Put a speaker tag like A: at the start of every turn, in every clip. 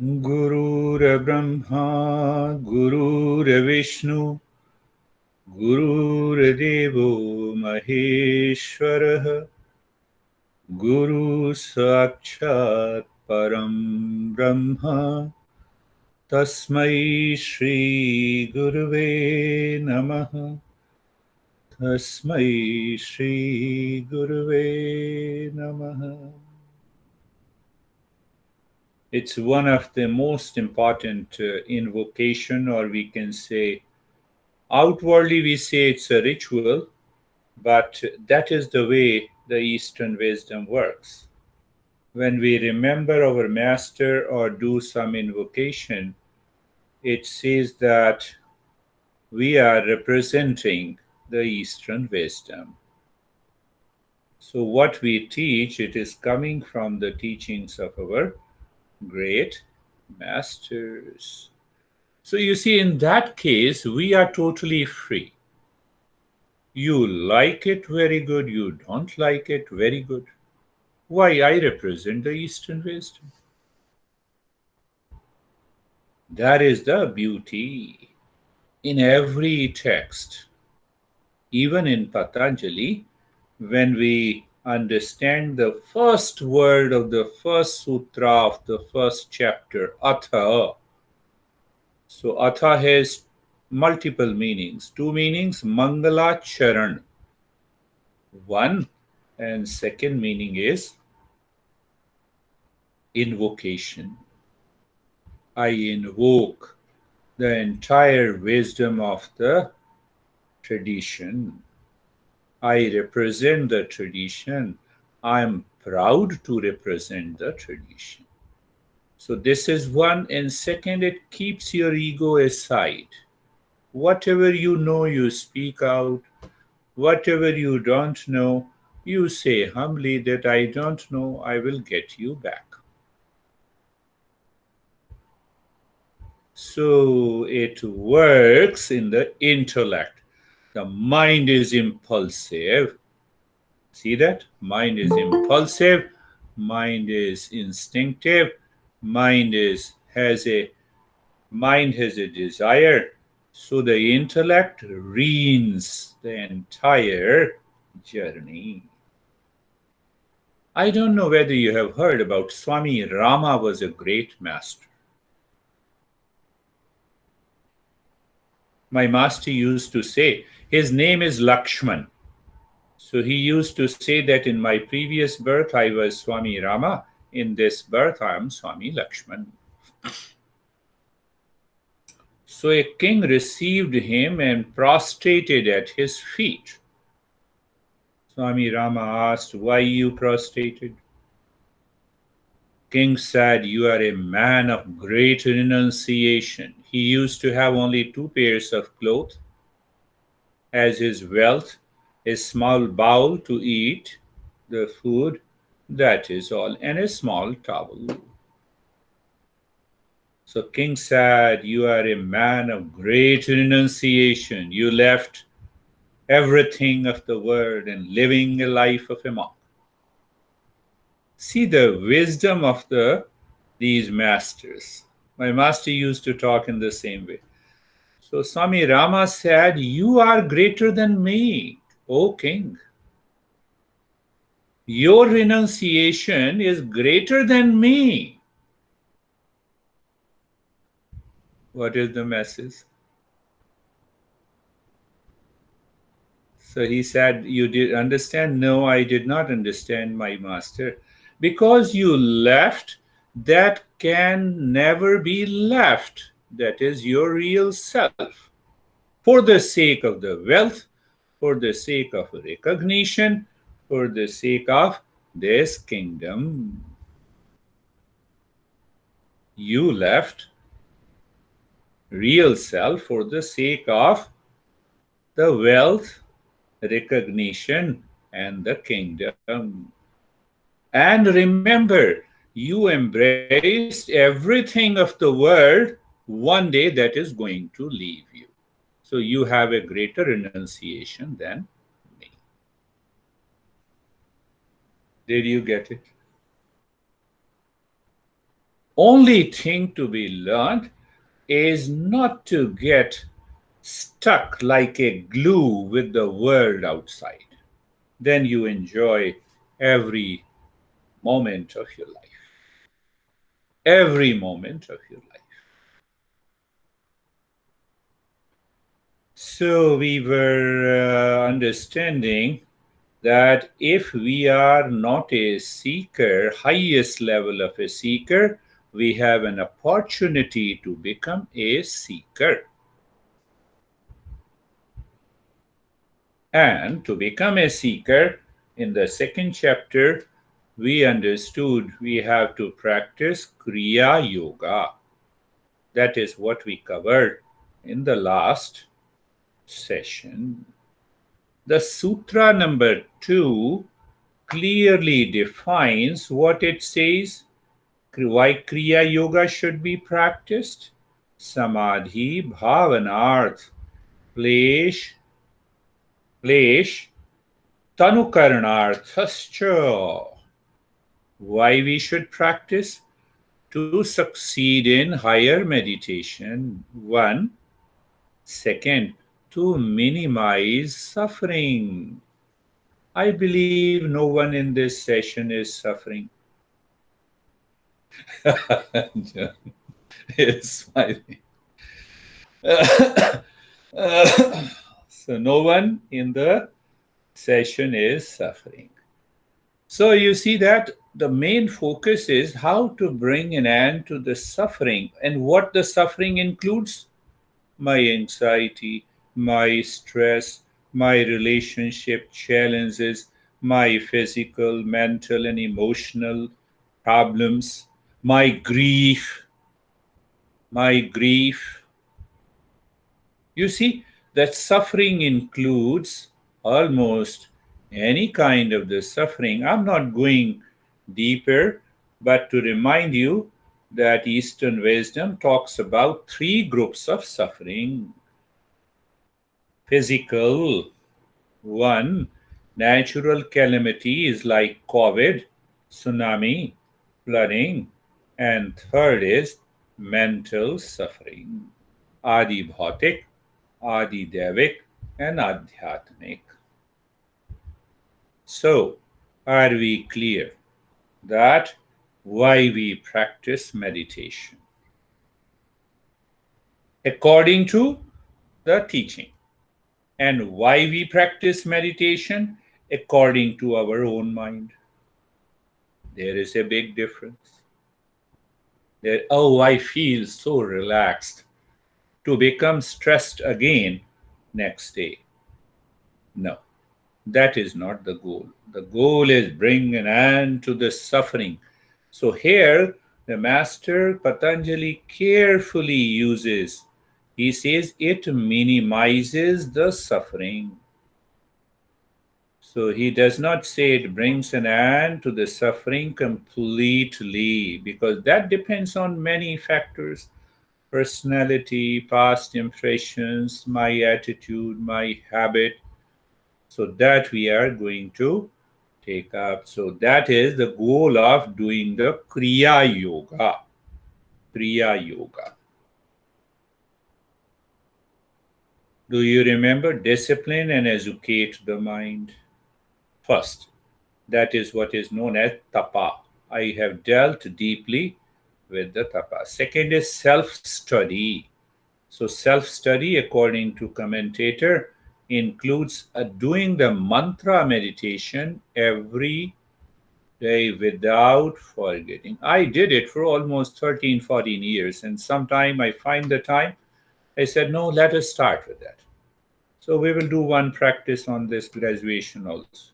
A: Gurur Gurur Vishnu, Gururevo Maheshwarah, Guru Sakshat Param Brahma, Tasmai Shri Guruve Namaha, Tasmai Shri Guruve Namaha. It's one of the most important invocation, or we can say, outwardly we say it's a ritual, but that is the way the Eastern wisdom works. When we remember our master or do some invocation, it says that we are representing the Eastern wisdom. So what we teach, it is coming from the teachings of our great masters. So you see, in that case, we are totally free. You like it, very good. You don't like it, very good. Why? I represent the Eastern wisdom. That is the beauty. In every text, even in Patanjali, when we understand the first word of the first sutra of the first chapter, Atha. So Atha has multiple meanings. Two meanings, Mangala Charan. One, and second meaning is invocation. I invoke the entire wisdom of the tradition. I represent the tradition. I am proud to represent the tradition. So, this is one. And second, it keeps your ego aside. Whatever you know, you speak out. Whatever you don't know, you say humbly that I don't know, I will get you back. So it works in the intellect. The mind is impulsive. See that? Mind is impulsive, mind is instinctive, mind has a desire. So the intellect reins the entire journey. I don't know whether you have heard about Swami Rama was a great master. My master used to say, his name is Lakshman. So he used to say that in my previous birth I was Swami Rama, in this birth I am Swami Lakshman. So a king received him and prostrated at his feet. Swami Rama asked, why you prostrated? King said, you are a man of great renunciation. He used to have only 2 pairs of clothes as his wealth, a small bowl to eat the food, that is all, and a small towel. So king said, you are a man of great renunciation. You left everything of the world and living a life of a monk. See the wisdom of these masters. My master used to talk in the same way. So Swami Rama said, you are greater than me, O king. Your renunciation is greater than me. What is the message? So he said, you did understand? No, I did not understand, my master. Because you left that can never be left. That is your real self. For the sake of the wealth, for the sake of recognition, for the sake of this kingdom, you left real self for the sake of the wealth, recognition, and the kingdom. And remember, you embraced everything of the world. One day that is going to leave you. So you have a greater renunciation than me. Did you get it? Only thing to be learned is not to get stuck like a glue with the world outside. Then you enjoy every moment of your life. Every moment of your life. So we were understanding that if we are not a seeker, highest level of a seeker, we have an opportunity to become a seeker. And to become a seeker, in the second chapter, we understood we have to practice Kriya Yoga. That is what we covered in the last session. The Sutra number 2 clearly defines what it says, why Kriya Yoga should be practiced. Samadhi Bhavanarth Plesh Plesh Tanukarnarthascha. Why we should practice? To succeed in higher meditation. One. Second, to minimize suffering. I believe no one in this session is suffering. Is smiling. So no one in the session is suffering. So you see that the main focus is how to bring an end to the suffering, and what the suffering includes: my anxiety, my stress, my relationship challenges, my physical, mental, and emotional problems, my grief, my grief. You see, that suffering includes almost any kind of the suffering. I'm not going deeper, but to remind you that Eastern wisdom talks about three groups of suffering. Physical, one, natural calamities like COVID, tsunami, flooding, and third is mental suffering. Adi bhautik, Adi devik, and adhyatmik. So, are we clear that why we practice meditation? According to the teaching. And why we practice meditation? According to our own mind. There is a big difference. Oh, I feel so relaxed, to become stressed again next day. No, that is not the goal. The goal is bring an end to the suffering. So here the master Patanjali carefully uses, he says it minimizes the suffering. So he does not say it brings an end to the suffering completely, because that depends on many factors: personality, past impressions, my attitude, my habit. So that we are going to take up. So that is the goal of doing the Kriya Yoga. Kriya Yoga. Do you remember? Discipline and educate the mind. First, that is what is known as tapa. I have dealt deeply with the tapa. Second is self study. So, self study, according to commentator, includes doing the mantra meditation every day without forgetting. I did it for almost 13, 14 years, and sometime I find the time. I said, no, let us start with that. So, we will do one practice on this graduation also.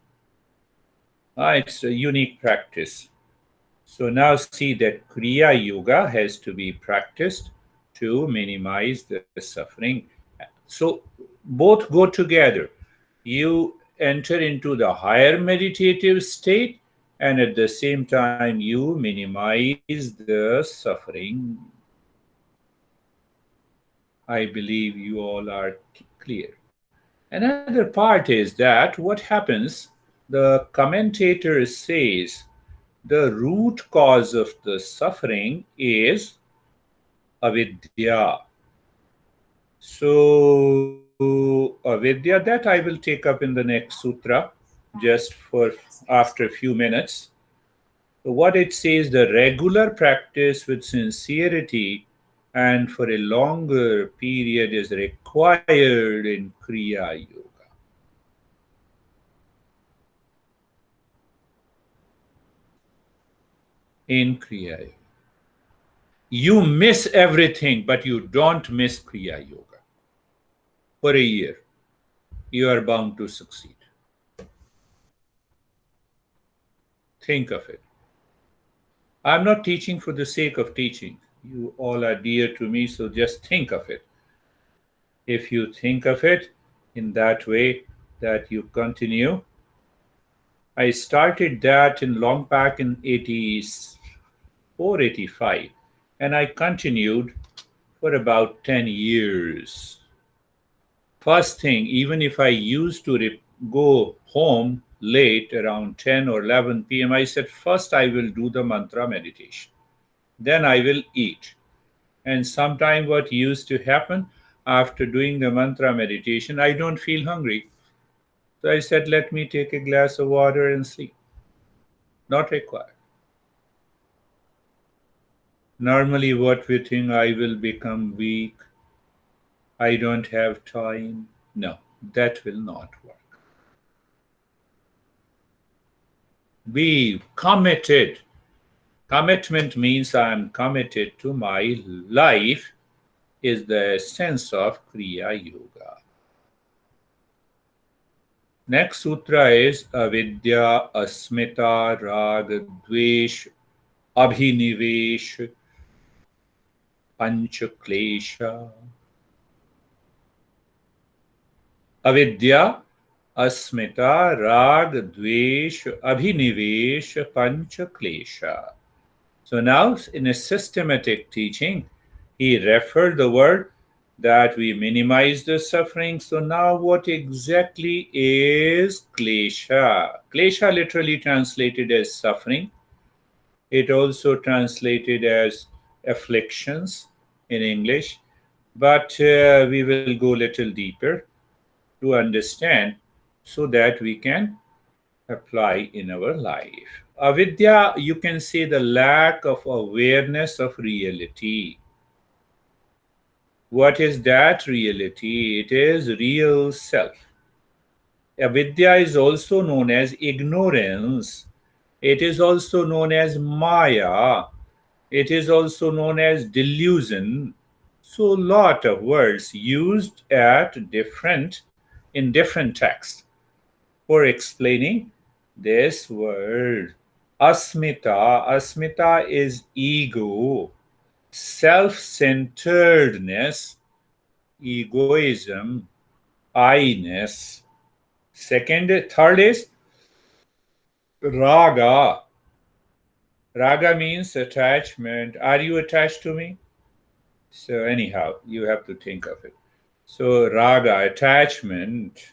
A: It's a unique practice. So now see that Kriya Yoga has to be practiced to minimize the suffering. So both go together. You enter into the higher meditative state, and at the same time, you minimize the suffering. I believe you all are clear. Another part is that what happens, the commentator says The root cause of the suffering is avidya. So, Avidya, that I will take up in the next sutra just for after a few minutes. What it says, the regular practice with sincerity and for a longer period is required in Kriya Yoga. In Kriya Yoga. You miss everything, but you don't miss Kriya Yoga. For a year, you are bound to succeed. Think of it. I'm not teaching for the sake of teaching. You all are dear to me, so just think of it. If you think of it in that way, that you continue. I started that in long back in 84, 85, and I continued for about 10 years. First thing, even if I used to go home late around 10 or 11 p.m., I said, first I will do the mantra meditation. Then I will eat. And sometime what used to happen after doing the mantra meditation, I don't feel hungry. So I said, let me take a glass of water and sleep. Not required. Normally, what we think, I will become weak, I don't have time. No, that will not work. Be committed. Commitment means I am committed to my life, is the essence of Kriya Yoga. Next sutra is Avidya, Asmita, Rag, Dvesh, Abhinivesh, Panchaklesha. Avidya, Asmita, Rag, Dvesh, Abhinivesh, Panchaklesha. So now, in a systematic teaching, he referred the word that we minimize the suffering. So now, what exactly is klesha? Klesha literally translated as suffering. It also translated as afflictions in English, but we will go a little deeper to understand so that we can apply in our life. Avidya, you can say the lack of awareness of reality. What is that reality? It is real self. Avidya is also known as ignorance. It is also known as Maya. It is also known as delusion. So, lot of words used at different in different texts for explaining this word. Asmita. Asmita is ego, self-centeredness, egoism, I-ness. Third is raga. Raga means attachment. Are you attached to me? So anyhow, you have to think of it. So raga, attachment.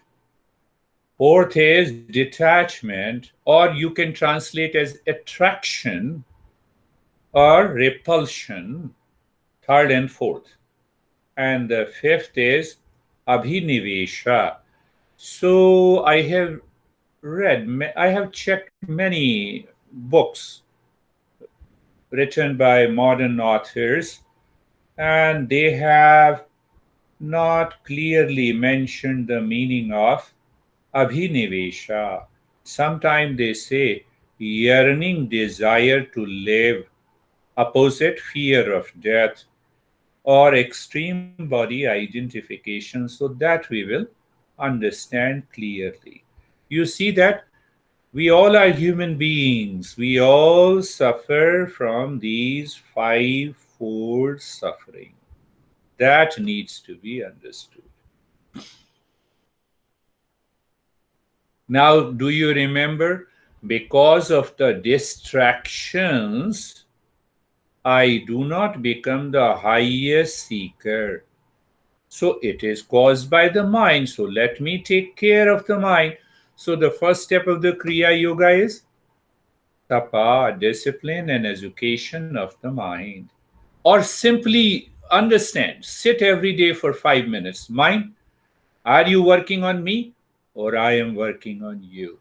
A: Fourth is detachment, or you can translate as attraction or repulsion. Third and fourth. And the fifth is Abhinavesha. So I have checked many books written by modern authors, and they have not clearly mentioned the meaning of Abhinavesha. Sometimes they say yearning desire to live, opposite fear of death, or extreme body identification, so that we will understand clearly. You see that we all are human beings. We all suffer from these five-fold suffering. That needs to be understood. Now, do you remember? Because of the distractions, I do not become the highest seeker. So it is caused by the mind. So let me take care of the mind. So the first step of the Kriya Yoga is Tapa, discipline and education of the mind. Or simply understand, sit every day for 5 minutes. Mind, are you working on me or I am working on you?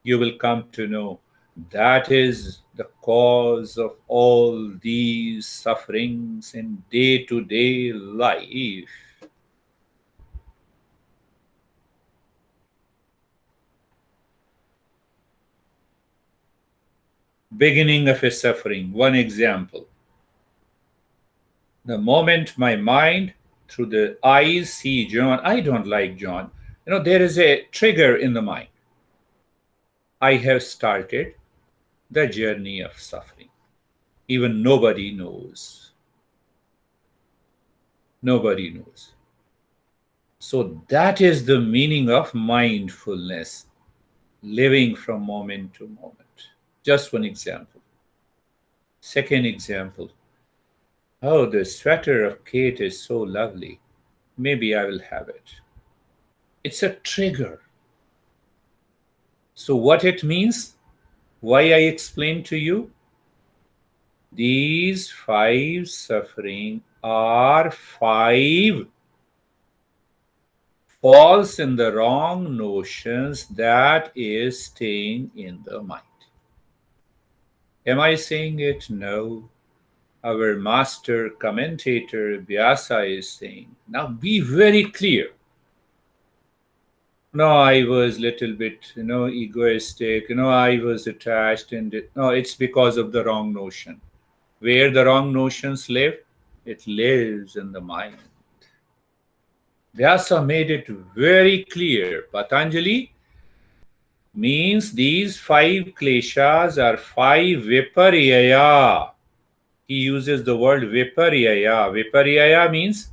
A: You will come to know that is the cause of all these sufferings in day to day life. Beginning of a suffering, one example. The moment my mind through the eyes see John, I don't like John. There is a trigger in the mind. I have started the journey of suffering. Even nobody knows. Nobody knows. So that is the meaning of mindfulness, living from moment to moment. Just one example. Second example. Oh, the sweater of Kate is so lovely. Maybe I will have it. It's a trigger. So what it means? Why I explained to you? These five suffering are five false in the wrong notions that is staying in the mind. Am I saying it? No. Our master commentator Vyasa is saying. Now be very clear. No, I was little bit, egoistic. I was attached, and no, it's because of the wrong notion. Where the wrong notions live, it lives in the mind. Vyasa made it very clear. Patanjali means these five kleshas are five viparyaya. He uses the word viparyaya. Viparyaya means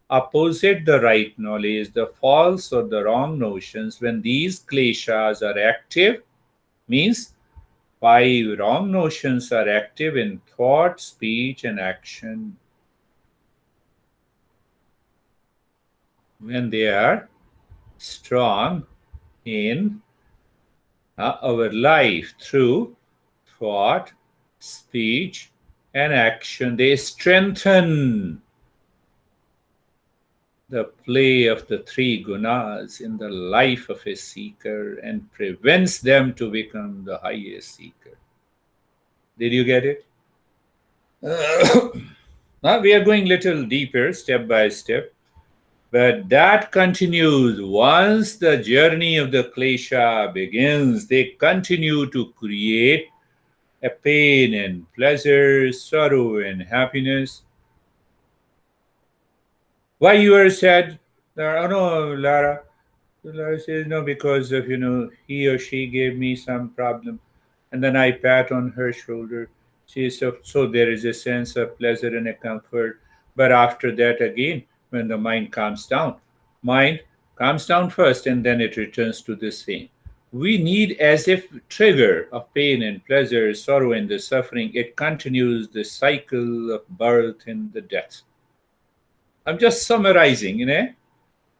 A: opposite the right knowledge, the false or the wrong notions. When these kleshas are active, means five wrong notions are active in thought, speech, and action. When they are strong in our life through thought, speech, and action, they strengthen the play of the three gunas in the life of a seeker and prevents them to become the highest seeker. Did you get it? Now we are going little deeper, step by step. But that continues. Once the journey of the klesha begins, they continue to create a pain and pleasure, sorrow and happiness. Why you are sad? Oh no, Lara. Lara says no because of he or she gave me some problem, and then I pat on her shoulder. She says so there is a sense of pleasure and a comfort. But after that again, when the mind calms down first, and then it returns to the same. We need as if trigger of pain and pleasure, sorrow and the suffering. It continues the cycle of birth and the death. I'm just summarizing in a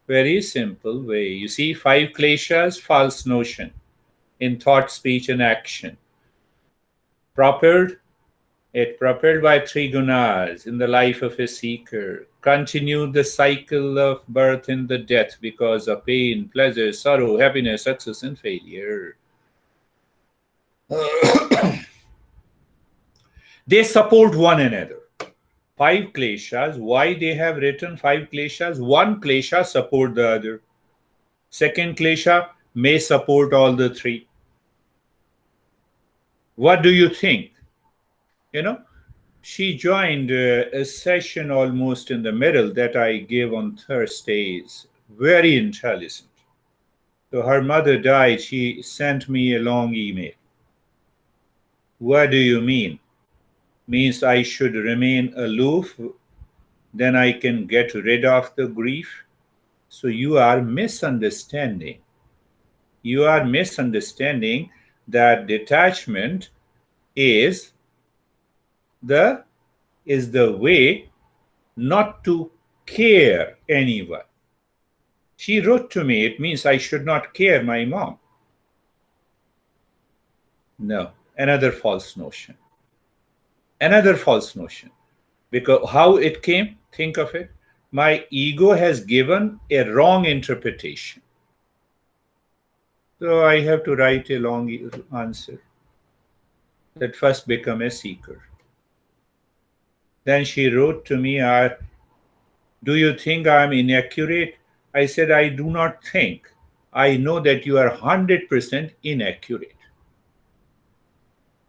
A: very simple way. You see, five kleshas, false notion in thought, speech, and action. Propelled, propelled by three gunas in the life of a seeker. Continued the cycle of birth and the death because of pain, pleasure, sorrow, happiness, success, and failure. They support one another. Five kleshas. Why they have written five kleshas? One klesha support the other. Second klesha may support all the three. What do you think? She joined a session almost in the middle that I gave on Thursdays. Very intelligent. So her mother died. She sent me a long email. What do you mean? Means I should remain aloof, then I can get rid of the grief. So you are misunderstanding. You are misunderstanding that detachment is the way not to care anyone. She wrote to me, it means I should not care my mom. No, Another false notion. Another false notion. Because how it came, think of it. My ego has given a wrong interpretation. So I have to write a long answer that first become a seeker. Then she wrote to me, do you think I'm inaccurate? I said, I do not think. I know that you are 100% inaccurate.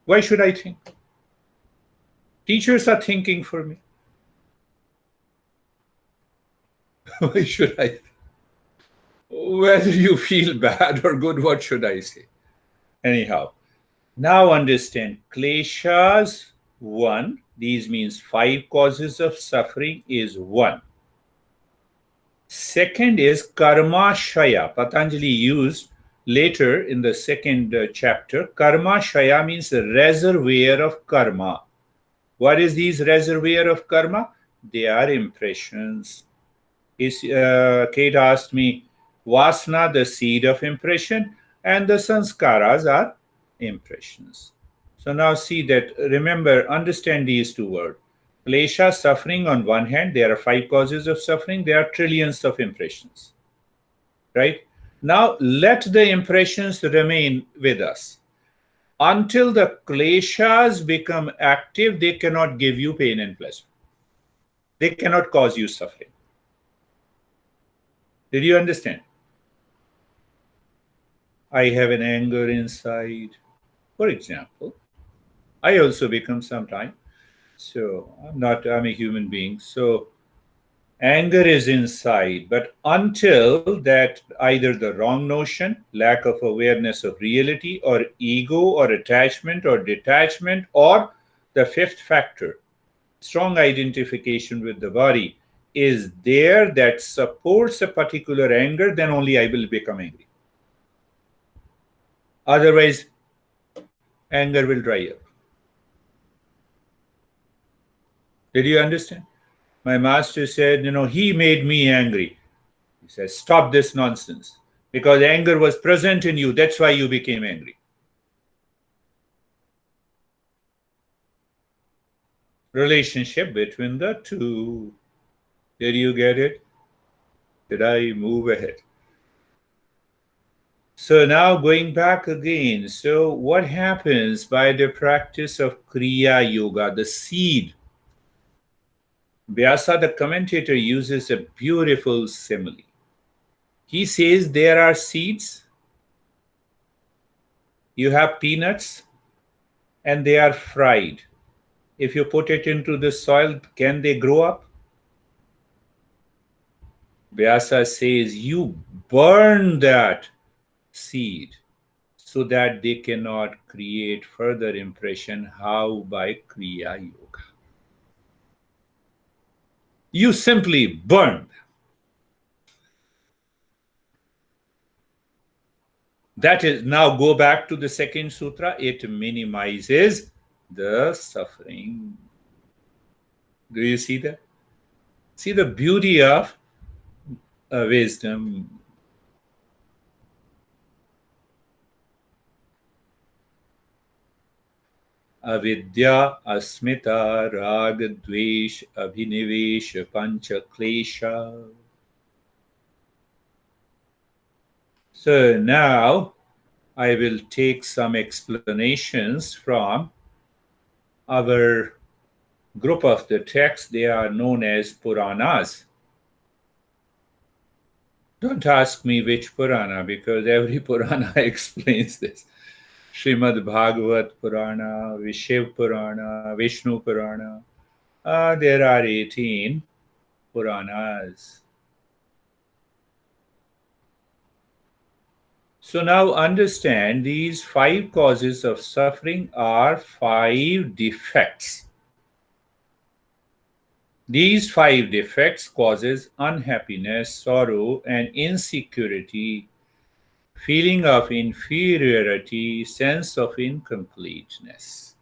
A: Why should I think? Teachers are thinking for me. Why should I? Whether you feel bad or good, what should I say? Anyhow, now understand kleshas, one. These means 5 causes of suffering is one. Second is karma shaya. Patanjali used later in the second chapter. Karma shaya means the reservoir of karma. What is these reservoir of karma? They are impressions. Kate asked me, Vasana, the seed of impression, and the sanskaras are impressions. So now see that, remember, understand these two words. Klesha, suffering on one hand, there are 5 causes of suffering, there are trillions of impressions. Right? Now let the impressions remain with us. Until the kleshas become active, they cannot give you pain and pleasure. They cannot cause you suffering. Did you understand? I have an anger inside. For example, I also become sometime. So I'm a human being. So anger is inside. But until that, either the wrong notion, lack of awareness of reality, or ego, or attachment, or detachment, or the fifth factor, strong identification with the body, is there that supports a particular anger, then only I will become angry. Otherwise, anger will dry up. Did you understand? My master said, he made me angry. He said, stop this nonsense. Because anger was present in you. That's why you became angry. Relationship between the two. Did you get it? Did I move ahead? So now going back again. So what happens by the practice of Kriya Yoga, the seed? Vyasa, the commentator, uses a beautiful simile. He says there are seeds, you have peanuts, and they are fried. If you put it into the soil, can they grow up? Vyasa says you burn that seed so that they cannot create further impression. How? By Kriya Yoga. You simply burn. That is, now go back to the second sutra. It minimizes the suffering. Do you see that? See the beauty of wisdom. Avidya, asmita, raga, dvesh, abhinavesha, pancha, klesha. So now I will take some explanations from our group of the texts. They are known as Puranas. Don't ask me which Purana, because every Purana explains this. Srimad Bhagavat Purana, Vishiv Purana, Vishnu Purana. There are 18 Puranas. So now understand, these 5 causes of suffering are 5 defects. These 5 defects causes unhappiness, sorrow, and insecurity, feeling of inferiority, sense of incompleteness.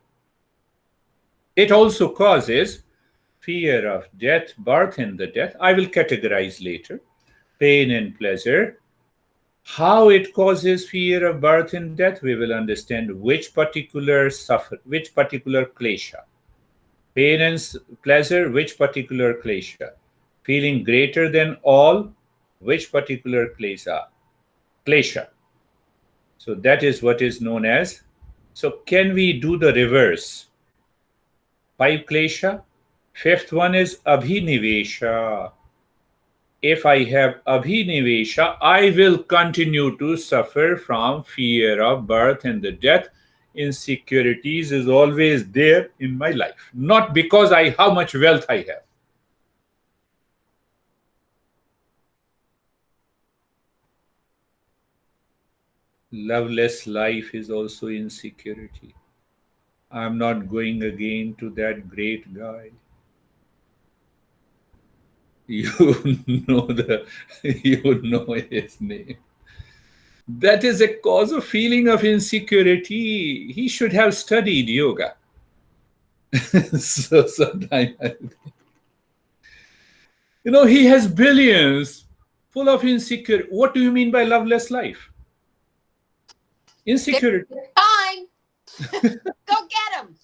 A: It also causes fear of death, birth and the death. I will categorize later. Pain and pleasure, How it causes fear of birth and death, we will understand which particular klesha. Pain and pleasure, which particular klesha. Feeling greater than all, which particular klesha. So that is what is known as. So can we do the reverse? 5 klesha. Fifth one is Abhinavesha. If I have Abhinavesha, I will continue to suffer from fear of birth and the death. Insecurities is always there in my life. Not because how much wealth I have. Loveless life is also insecurity. I'm not going again to that great guy. You you know his name. That is a cause of feeling of insecurity. He should have studied yoga. So sometimes, he has billions full of insecurity. What do you mean by loveless life? Insecurity.
B: Fine. Go get him.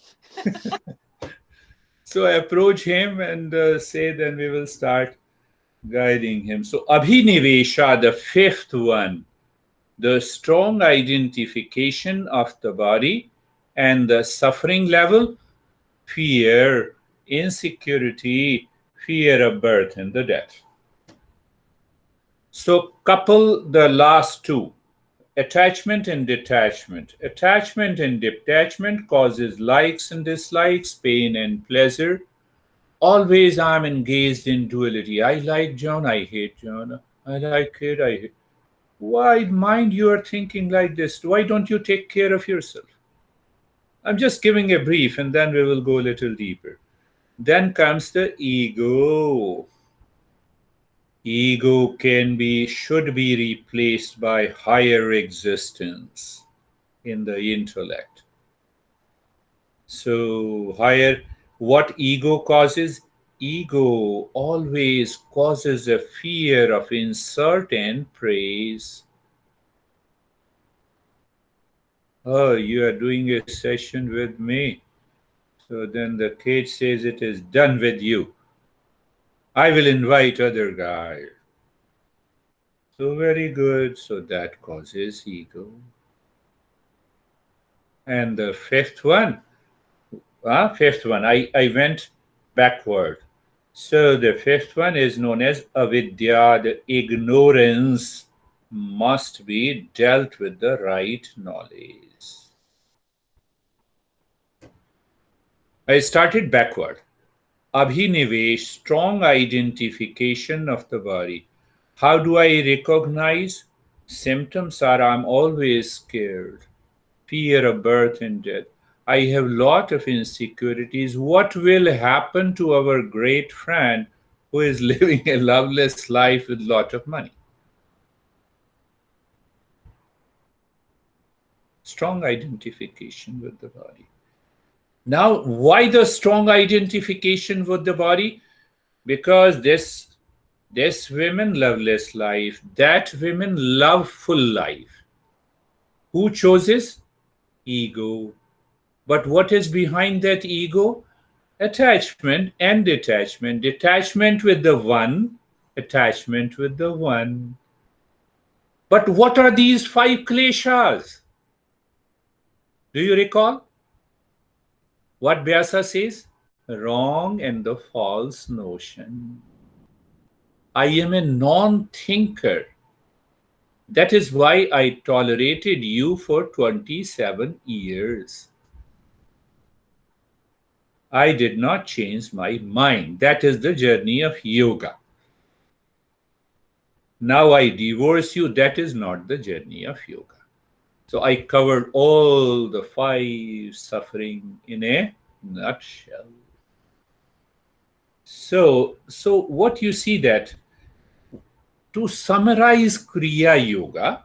A: So I approach him and say, then we will start guiding him. So Abhinavesha, the fifth one, the strong identification of the body and the suffering level, fear, insecurity, fear of birth and the death. So couple the last two, attachment and detachment. Attachment and detachment causes likes and dislikes, pain and pleasure. Always I'm engaged in duality. I like John, I hate John. I like it, I hate. Why, mind, you are thinking like this? Why don't you take care of yourself? I'm just giving a brief and then we will go a little deeper. Then comes the ego. Ego should be replaced by higher existence in the intellect. So, what ego causes? Ego always causes a fear of insult and praise. Oh, you are doing a session with me. So then the cage says it is done with you. I will invite other guys. So very good. So that causes ego. And the fifth one, I went backward. So the fifth one is known as Avidya, the ignorance must be dealt with the right knowledge. I started backward. Abhinivesh, strong identification of the body. How do I recognize? Symptoms are I'm always scared, fear of birth and death. I have lot of insecurities. What will happen to our great friend who is living a loveless life with lot of money? Strong identification with the body. Now, why the strong identification with the body? Because this women loveless life, that women love full life. Who chooses? Ego. But what is behind that ego? Attachment and detachment. Detachment with the one, attachment with the one. But what are these 5 kleshas? Do you recall? What Vyasa says? Wrong and the false notion. I am a non-thinker. That is why I tolerated you for 27 years. I did not change my mind. That is the journey of yoga. Now I divorce you. That is not the journey of yoga. So I covered all the 5 suffering in a nutshell. So what you see that to summarize Kriya Yoga,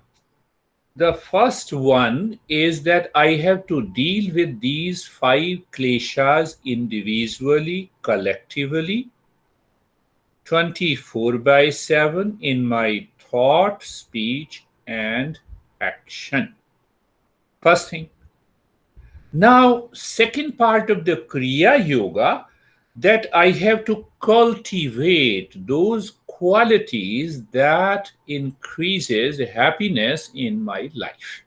A: the first one is that I have to deal with these 5 kleshas individually, collectively, 24/7 in my thought, speech, and action. First thing. Now, second part of the Kriya Yoga, that I have to cultivate those qualities that increases happiness in my life.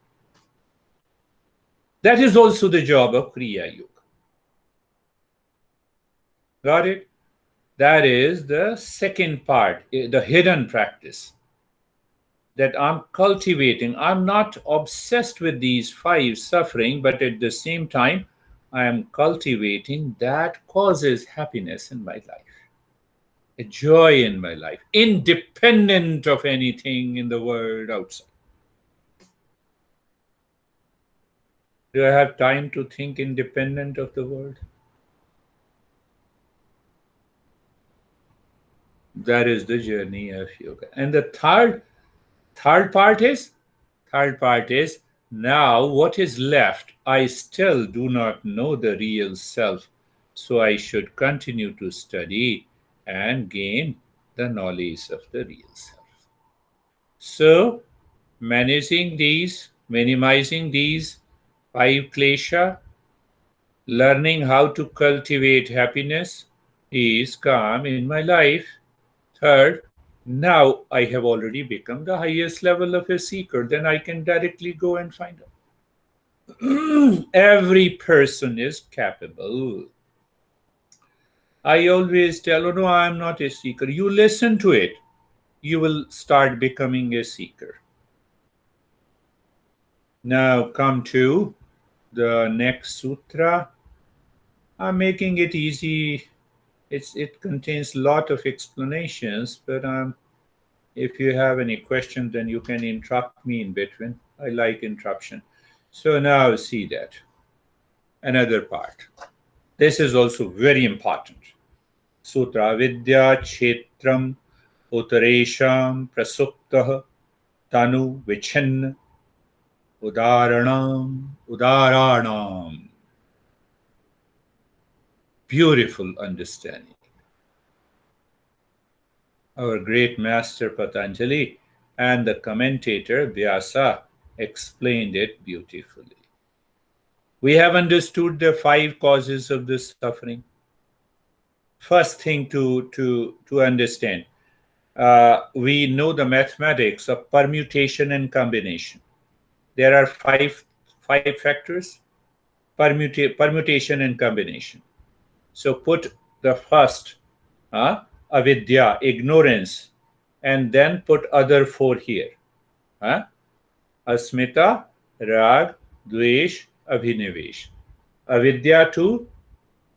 A: That is also the job of Kriya Yoga. Got it? That is the second part, the hidden practice that I'm cultivating. I'm not obsessed with these five suffering, but at the same time, I am cultivating that causes happiness in my life, a joy in my life, independent of anything in the world outside. Do I have time to think independent of the world? That is the journey of yoga. And the third part is now what is left? I still do not know the real self, so I should continue to study and gain the knowledge of the real self. So, minimizing these five klesha, learning how to cultivate happiness, peace, calm in my life. Third, now I have already become the highest level of a seeker, then I can directly go and find out. Every person is capable. I always tell, oh no, I'm not a seeker. You listen to it, you will start becoming a seeker. Now come to the next sutra. I'm making it easy. It contains a lot of explanations, but if you have any questions, then you can interrupt me in between. I like interruption. So now see that. Another part. This is also very important. Sutra Avidya Kshetram Uttaresham Prasuktah Tanu Vichin Udaranam. Beautiful understanding. Our great master Patanjali and the commentator Vyasa explained it beautifully. We have understood the five causes of the suffering. First thing to understand, we know the mathematics of permutation and combination. There are five factors: permutation and combination. So put the first, avidya, ignorance, and then put other four here. Asmita, rag, dvesh, abhinavesh. Avidya to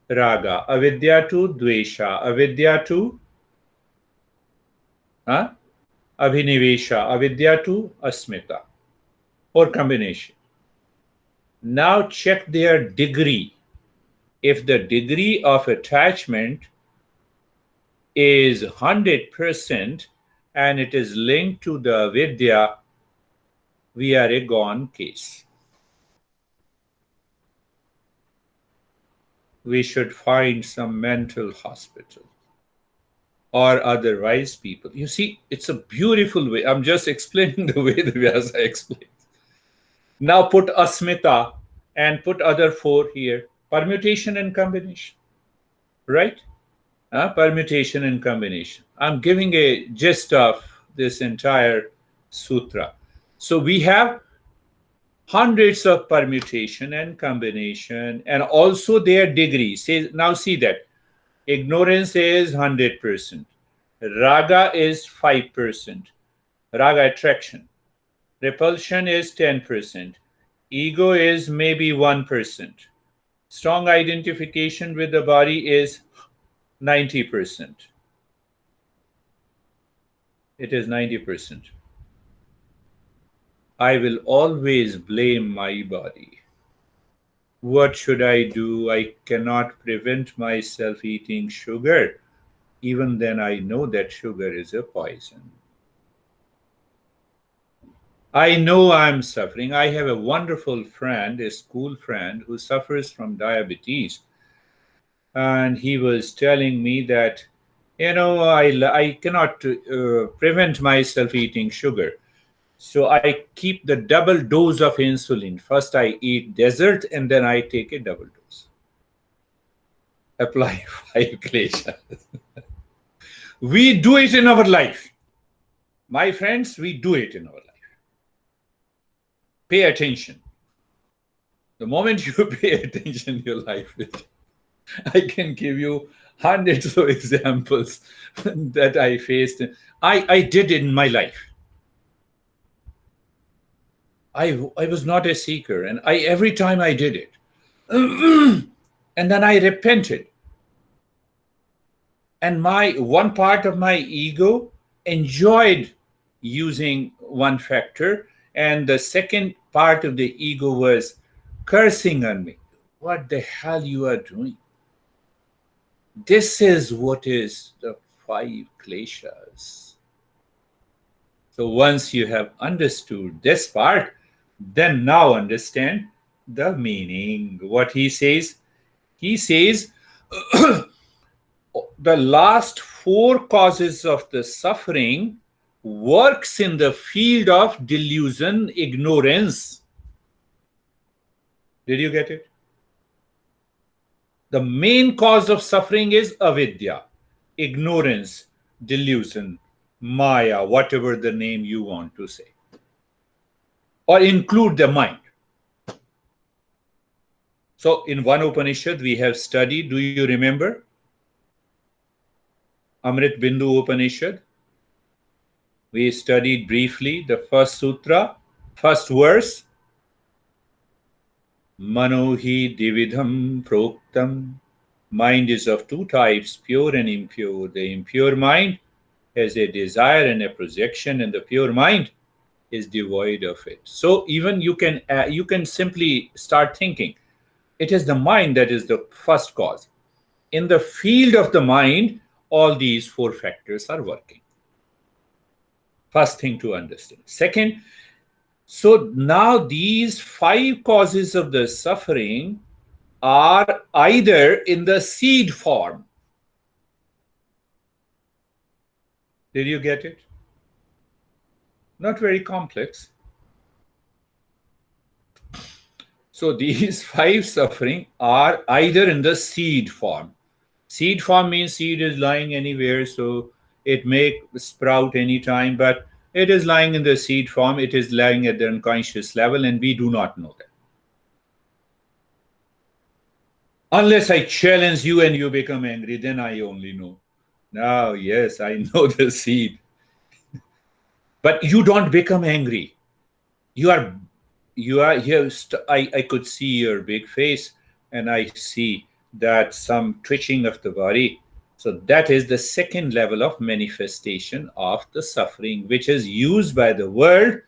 A: raga, avidya to dvesha, avidya to abhinavesha, avidya to asmita, or combination. Now check their degree. If the degree of attachment is 100% and it is linked to the avidya, we are a gone case. We should find some mental hospital or otherwise people. You see, it's a beautiful way. I'm just explaining the way the Vyasa explains. Now put asmita and put other four here. Permutation and combination. Right? Permutation and combination. I'm giving a gist of this entire sutra. So we have hundreds of permutation and combination and also their degree. Now see that. Ignorance is 100%. Raga is 5%. Raga attraction. Repulsion is 10%. Ego is maybe 1%. Strong identification with the body is 90%. It is 90%. I will always blame my body. What should I do? I cannot prevent myself eating sugar. Even then, I know that sugar is a poison. I know I'm suffering. I have a wonderful friend, a school friend, who suffers from diabetes. And he was telling me that, I cannot prevent myself eating sugar. So I keep the double dose of insulin. First I eat dessert and then I take a double dose. Apply 5 kleshas. We do it in our life. My friends, we do it in our life. Pay attention. The moment you pay attention, your life will. I can give you hundreds of examples that I faced. I did in my life. I was not a seeker, and every time I did it, and then I repented. And my one part of my ego enjoyed using one factor, and the second part of the ego was cursing on me. What the hell you are doing? This is what is the 5 kleshas. So once you have understood this part, then now understand the meaning. What he says the last 4 causes of the suffering works in the field of delusion, ignorance. Did you get it? The main cause of suffering is avidya, ignorance, delusion, maya, whatever the name you want to say, or include the mind. So in one Upanishad we have studied, do you remember? Amrit Bindu Upanishad. We studied briefly the first sutra, first verse. Manohi dividham proktam. Mind is of 2 types, pure and impure. The impure mind has a desire and a projection, and the pure mind is devoid of it. So even you can simply start thinking, it is the mind that is the first cause. In the field of the mind, all these 4 factors are working. First thing to understand. Second, so now these 5 causes of the suffering are either in the seed form. Did you get it? Not very complex. So these 5 suffering are either in the seed form. Seed form means seed is lying anywhere, so it may sprout anytime, but it is lying in the seed form. It is lying at the unconscious level, and we do not know that. Unless I challenge you and you become angry, then I only know. Now, yes, I know the seed. But you don't become angry. You are here. I could see your big face, and I see that some twitching of the body. So that is the second level of manifestation of the suffering, which is used by the world,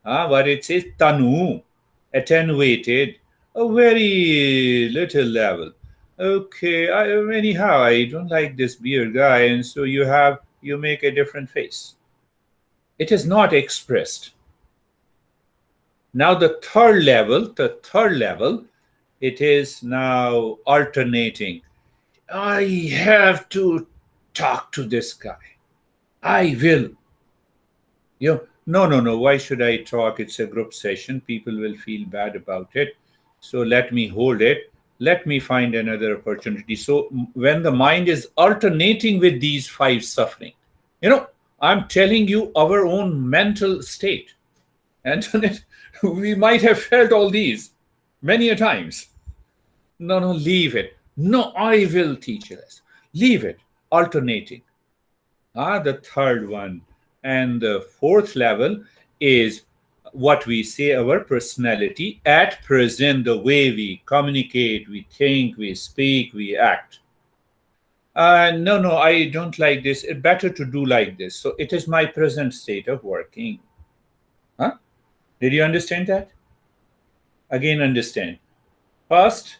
A: what it says, tanu, attenuated, a very little level. Okay, anyhow, I don't like this beard guy, and so you make a different face. It is not expressed. Now the third level, it is now alternating. I have to talk to this guy. I will. No. Why should I talk? It's a group session. People will feel bad about it. So let me hold it. Let me find another opportunity. So when the mind is alternating with these 5 suffering, I'm telling you our own mental state. Antoinette, we might have felt all these many a times. No, leave it. No, I will teach you this. Leave it. Alternating. The third one. And the fourth level is what we say our personality at present, the way we communicate, we think, we speak, we act. No, I don't like this. It's better to do like this. So it is my present state of working. Huh? Did you understand that? Again, understand. First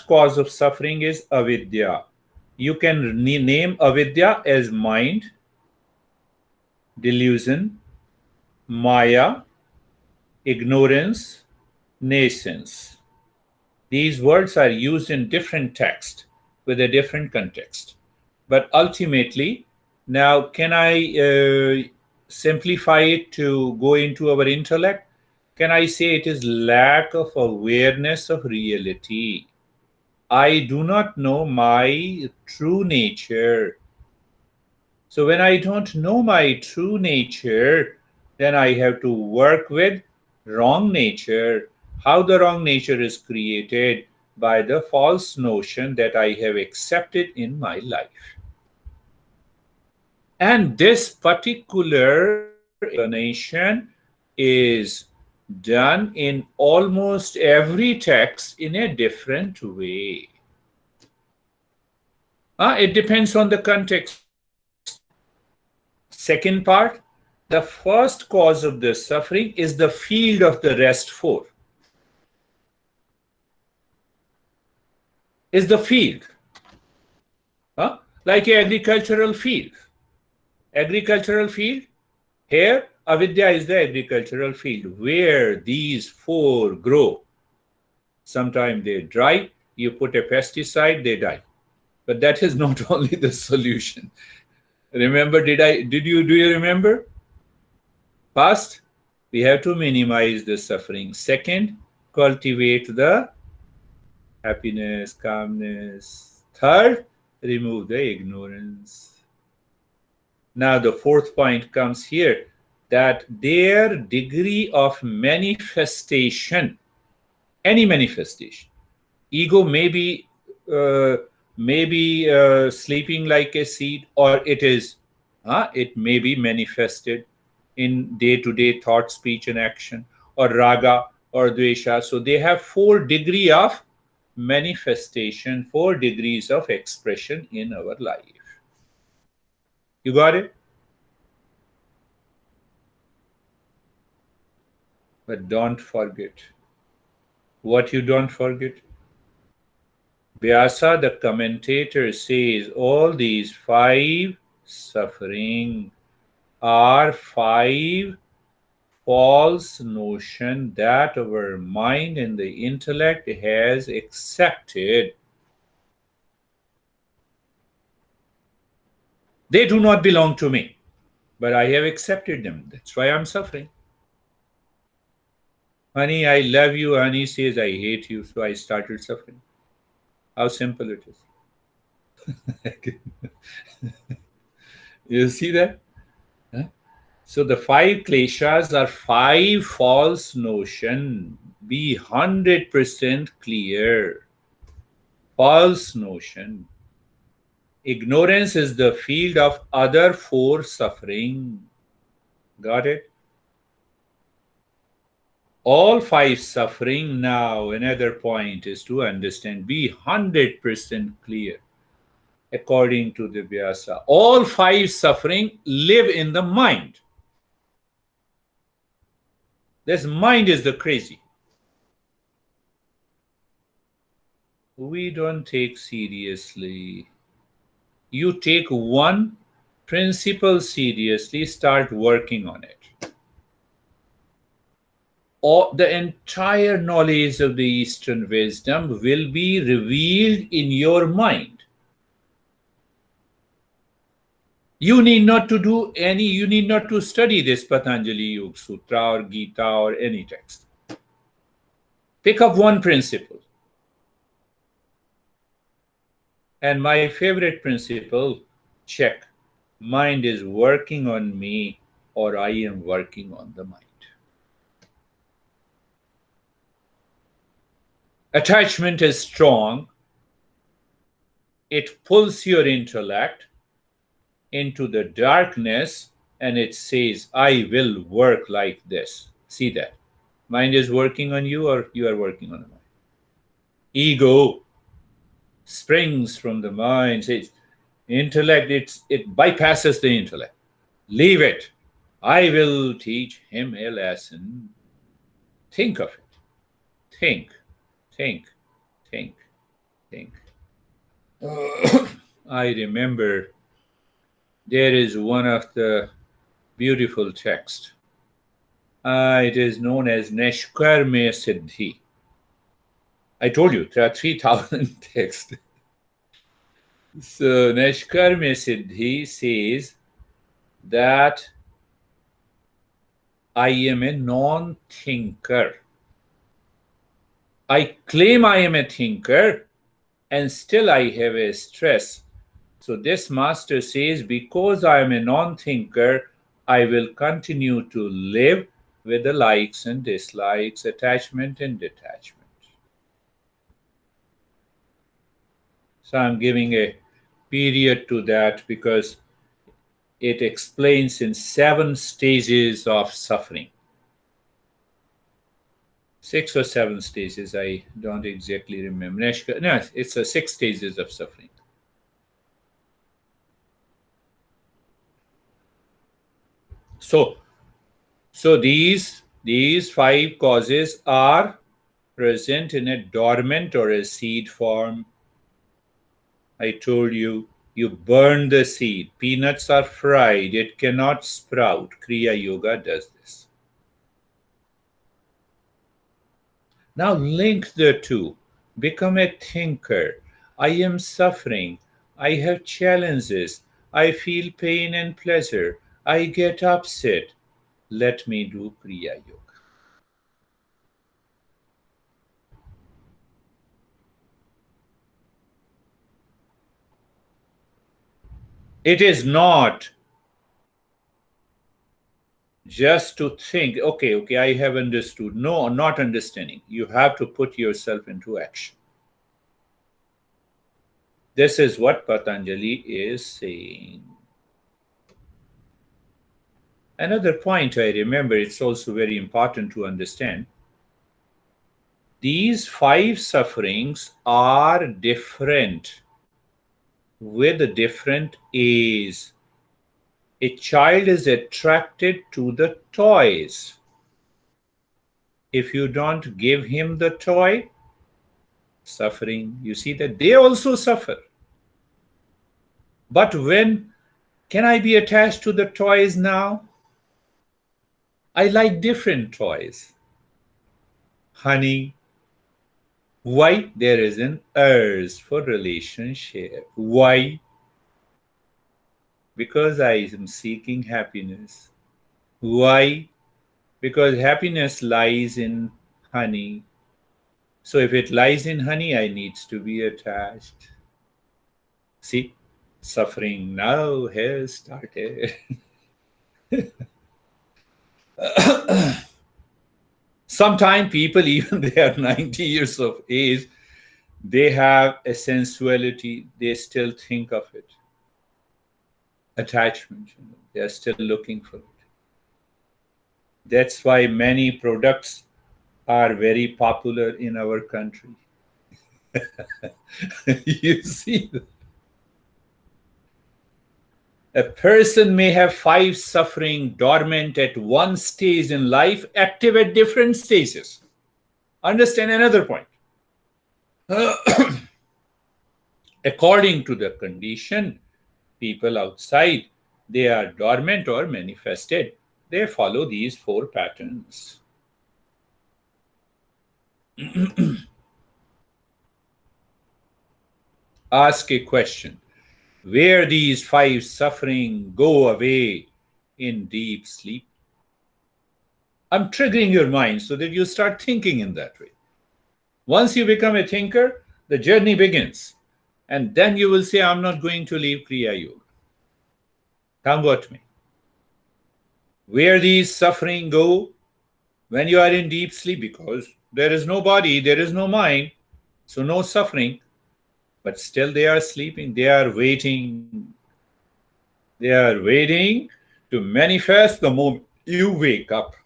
A: cause of suffering is avidya. You can name avidya as mind, delusion, maya, ignorance, nascence. These words are used in different texts with a different context. But ultimately, now can I simplify it to go into our intellect, can I say it is lack of awareness of reality? I do not know my true nature. So when I don't know my true nature, then I have to work with wrong nature. How the wrong nature is created? By the false notion that I have accepted in my life. And this particular explanation is done in almost every text in a different way. It depends on the context. Second part, the first cause of the suffering is the field of the rest four. Is the field. Like an agricultural field. Agricultural field, here Avidya is the agricultural field where these four grow. Sometimes they dry, you put a pesticide, they die. But that is not only the solution. Remember, do you remember? First, we have to minimize the suffering. Second, cultivate the happiness, calmness. Third, remove the ignorance. Now, the fourth point comes here, that their degree of manifestation, any manifestation, ego uh, may be sleeping like a seed, or it may be manifested in day-to-day thought, speech, and action, or raga or dvesha. So they have 4 degrees of manifestation, 4 degrees of expression in our life. You got it? But don't forget. What you don't forget? Vyasa, the commentator, says all these 5 suffering are 5 false notion that our mind and the intellect has accepted. They do not belong to me, but I have accepted them. That's why I'm suffering. Honey, I love you. Honey says I hate you, so I started suffering. How simple it is. You see that? Huh? So the 5 kleshas are 5 false notion. Be 100% clear. False notion. Ignorance is the field of other 4 suffering. Got it? All 5 suffering. Now, another point is to understand. Be 100% clear. According to the Vyasa, all 5 suffering live in the mind. This mind is the crazy. We don't take seriously. You take one principle seriously, start working on it. Or the entire knowledge of the Eastern wisdom will be revealed in your mind. You need not to study this Patanjali Yoga Sutra or Gita or any text. Pick up one principle. And my favorite principle, check. Mind is working on me or I am working on the mind. Attachment is strong. It pulls your intellect into the darkness and it says, I will work like this. See that? Mind is working on you or you are working on the mind. Ego springs from the mind, says, intellect, it bypasses the intellect. Leave it. I will teach him a lesson. Think of it. Think, think, think, think. I remember there is one of the beautiful texts. It is known as Neshkarmya Siddhi. I told you, there are 3,000 texts. So Neshkarmya Siddhi says that I am a non-thinker. I claim I am a thinker and still I have a stress. So this master says, because I am a non-thinker, I will continue to live with the likes and dislikes, attachment and detachment. So I'm giving a period to that because it explains in 7 stages of suffering. 6 or 7 stages, I don't exactly remember. No, it's a 6 stages of suffering. So, these 5 causes are present in a dormant or a seed form. I told you, you burn the seed. Peanuts are fried, it cannot sprout. Kriya Yoga does this. Now link the two. Become a thinker. I am suffering. I have challenges. I feel pain and pleasure. I get upset. Let me do Kriya Yoga. It is not just to think, okay, I have understood. No, not understanding. You have to put yourself into action. This is what Patanjali is saying. Another point I remember, it's also very important to understand. These 5 sufferings are different with different age. A child is attracted to the toys. If you don't give him the toy, suffering, you see that they also suffer. But when can I be attached to the toys now? I like different toys. Honey, why? There is an urge for relationship. Why? Because I am seeking happiness. Why? Because happiness lies in honey. So if it lies in honey, I needs to be attached. See, suffering now has started. Sometimes people, even they are 90 years of age, they have a sensuality, they still think of it. Attachment, they are still looking for it. That's why many products are very popular in our country. You see, a person may have 5 suffering dormant at one stage in life, active at different stages. Understand another point. According to the condition, people outside, they are dormant or manifested. They follow these 4 patterns. Ask a question. Where these 5 suffering go away in deep sleep? I'm triggering your mind so that you start thinking in that way. Once you become a thinker, the journey begins. And then you will say, I'm not going to leave Kriya Yoga. Come what may. Where these suffering go when you are in deep sleep, because there is no body, there is no mind, so no suffering, but still they are sleeping, they are waiting. They are waiting to manifest the moment you wake up.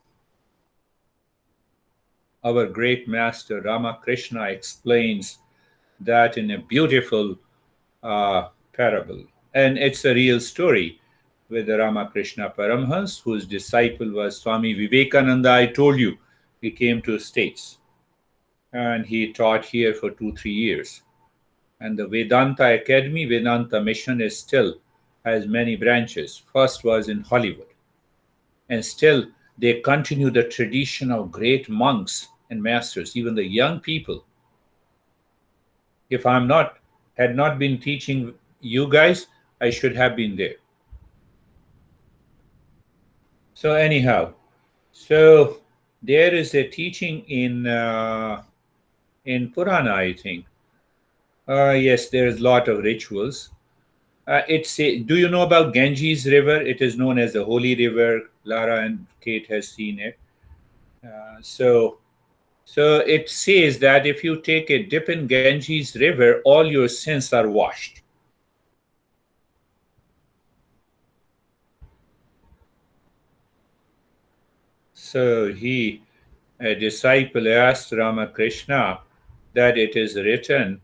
A: Our great master Ramakrishna explains that in a beautiful parable. And it's a real story with the Ramakrishna Paramhans, whose disciple was Swami Vivekananda. I told you, he came to States and he taught here for 2-3 years. And the Vedanta Academy, Vedanta Mission is still has many branches. First was in Hollywood. And still they continue the tradition of great monks and masters, even the young people. If had not been teaching you guys, I should have been there. So anyhow, So there is a teaching in Purana, I think. Yes, there's a lot of rituals. Do you know about Ganges River? It is known as the Holy River. Lara and Kate has seen it. So it says that if you take a dip in Ganges River, all your sins are washed. So a disciple asked Ramakrishna that it is written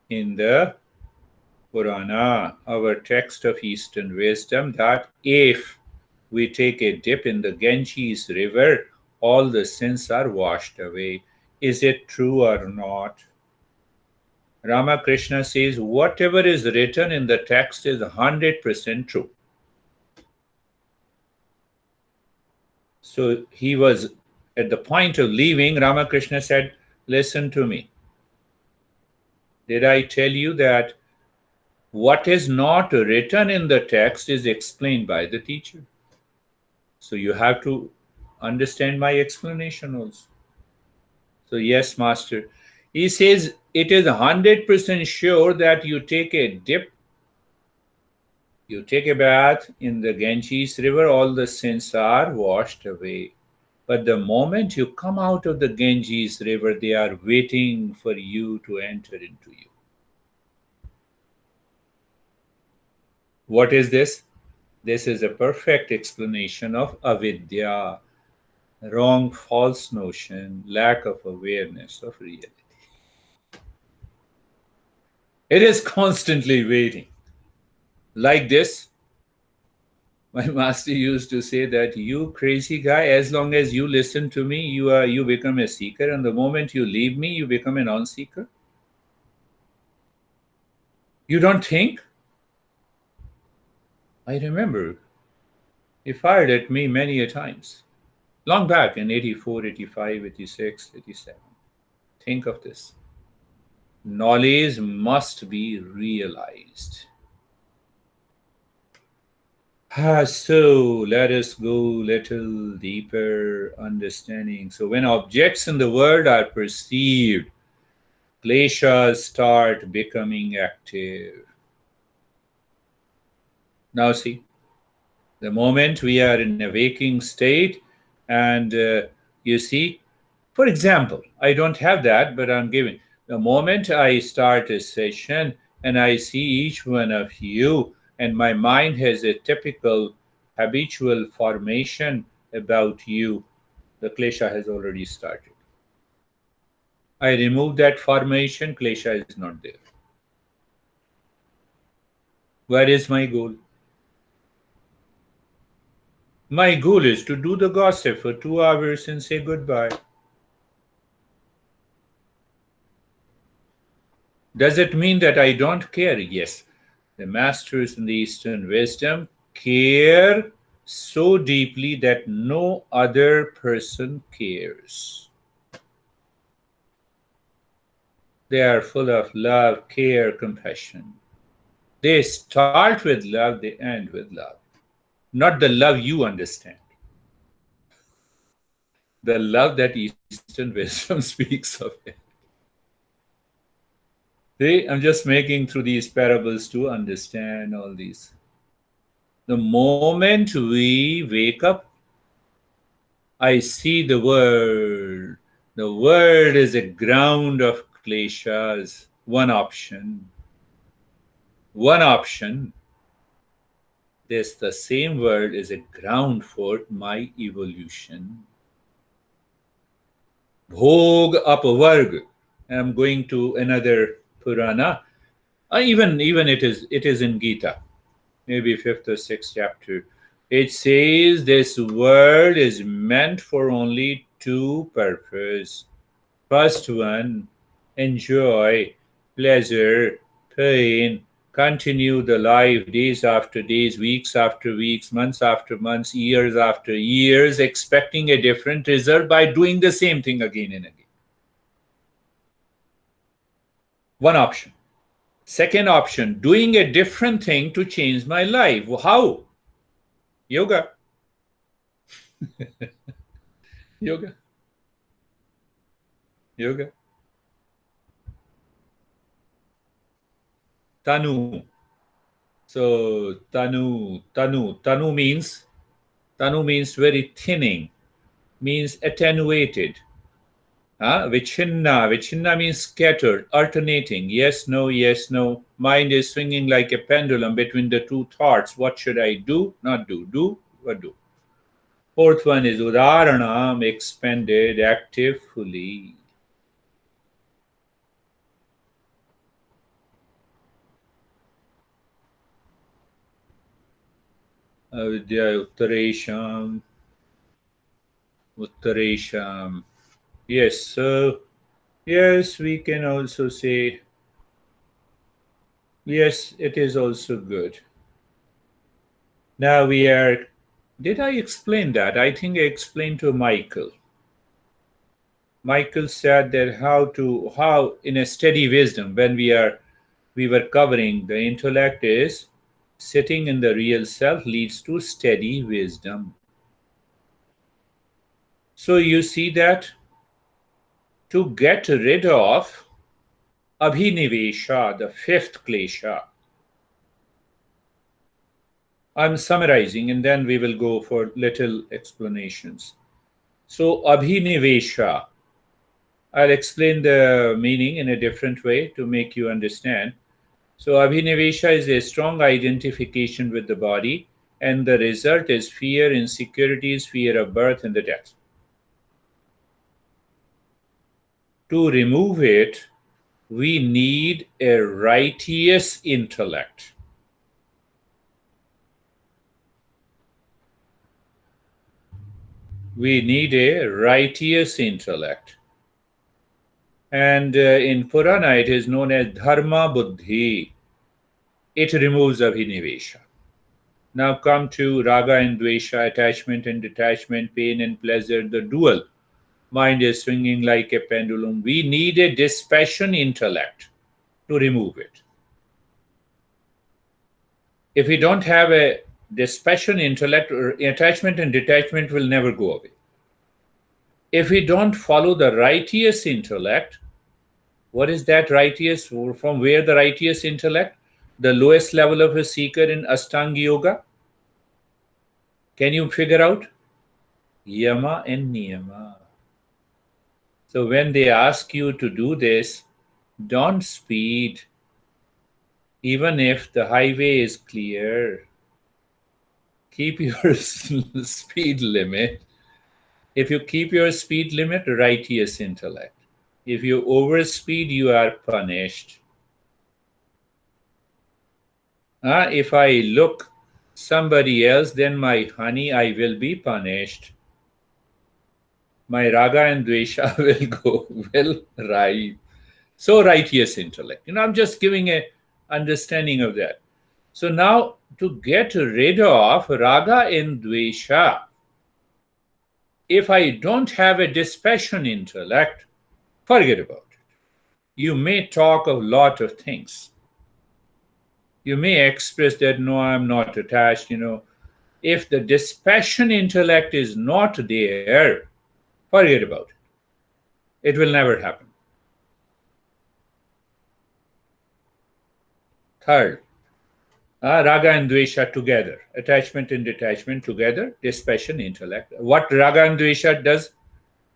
A: in the Purana, our text of Eastern wisdom, that if we take a dip in the Ganges River, all the sins are washed away. Is it true or not? Ramakrishna says whatever is written in the text is 100% true. So he was at the point of leaving. Ramakrishna said, listen to me. Did I tell you that what is not written in the text is explained by the teacher? So you have to understand my explanation also. So, yes, master. He says it is 100% sure that you take a dip, you take a bath in the Ganges River, all the sins are washed away. But the moment you come out of the Ganges River, they are waiting for you to enter into you. What is this? This is a perfect explanation of avidya, wrong, false notion, lack of awareness of reality. It is constantly waiting. Like this, my master used to say that you crazy guy, as long as you listen to me, you become a seeker, and the moment you leave me, you become a non-seeker. You don't think? I remember he fired at me many a times. Long back in 84, 85, 86, 87. Think of this. Knowledge must be realized. So let us go little deeper understanding. So when objects in the world are perceived, kleshas start becoming active. Now see, the moment we are in a waking state, and you see, for example, I don't have that, but I'm giving. The moment I start a session and I see each one of you, and my mind has a typical habitual formation about you, the klesha has already started. I remove that formation, klesha is not there. Where is my goal? My goal is to do the gossip for 2 hours and say goodbye. Does it mean that I don't care? Yes. The masters in the Eastern wisdom care so deeply that no other person cares. They are full of love, care, compassion. They start with love, they end with love. Not the love you understand, the love that Eastern wisdom speaks of it. See, I'm just making through these parables to understand all these. The moment we wake up, I see the world. The world is a ground of kleshas. One option. One option. This, the same world is a ground for my evolution. Bhog apvarg. I'm going to another Purana. Even it is in Gita, maybe fifth or sixth chapter. It says this world is meant for only two purposes. First one, enjoy, pleasure, pain, continue the life days after days, weeks after weeks, months after months, years after years, expecting a different result by doing the same thing again and again. One option. Second option, doing a different thing to change my life. How? Yoga. Yoga. Yoga. Tanu. So tanu means very thinning, means attenuated. Vichinna means scattered, alternating. Yes, no, yes, no. Mind is swinging like a pendulum between the two thoughts. What should I do? Not do. Do or do. Fourth one is udaranam, expanded, active, fully. Avidya, uttaresham. Yes, so yes, we can also say yes, it is also good. Now we are. Did I explain that? I think I explained to Michael. Michael said that how in a steady wisdom when we were covering the intellect is sitting in the real self leads to steady wisdom. So you see that to get rid of Abhinavesha, the fifth klesha. I'm summarizing and then we will go for little explanations. So Abhinavesha, I'll explain the meaning in a different way to make you understand. So Abhinavesha is a strong identification with the body, and the result is fear, insecurities, fear of birth and the death. To remove it, we need a righteous intellect. We need a righteous intellect. And in Purana, it is known as Dharma Buddhi. It removes Abhinavesha. Now come to Raga and Dvesha, attachment and detachment, pain and pleasure, the dual. Mind is swinging like a pendulum. We need a dispassion intellect to remove it. If we don't have a dispassion intellect, attachment and detachment will never go away. If we don't follow the righteous intellect, what is that righteous? From where the righteous intellect? The lowest level of a seeker in Ashtanga Yoga? Can you figure out? Yama and Niyama. So when they ask you to do this, don't speed, even if the highway is clear. Keep your speed limit. If you keep your speed limit, righteous intellect. If you overspeed, you are punished. If I look somebody else, then my honey, I will be punished. My raga and dvesha will rise. So righteous intellect. I'm just giving a understanding of that. So now to get rid of raga and dvesha, if I don't have a dispassion intellect, forget about it. You may talk a lot of things. You may express that, no, I'm not attached. If the dispassion intellect is not there, forget about it. It will never happen. Third, raga and dvesha together, attachment and detachment together, dispassion intellect. What raga and dvesha does?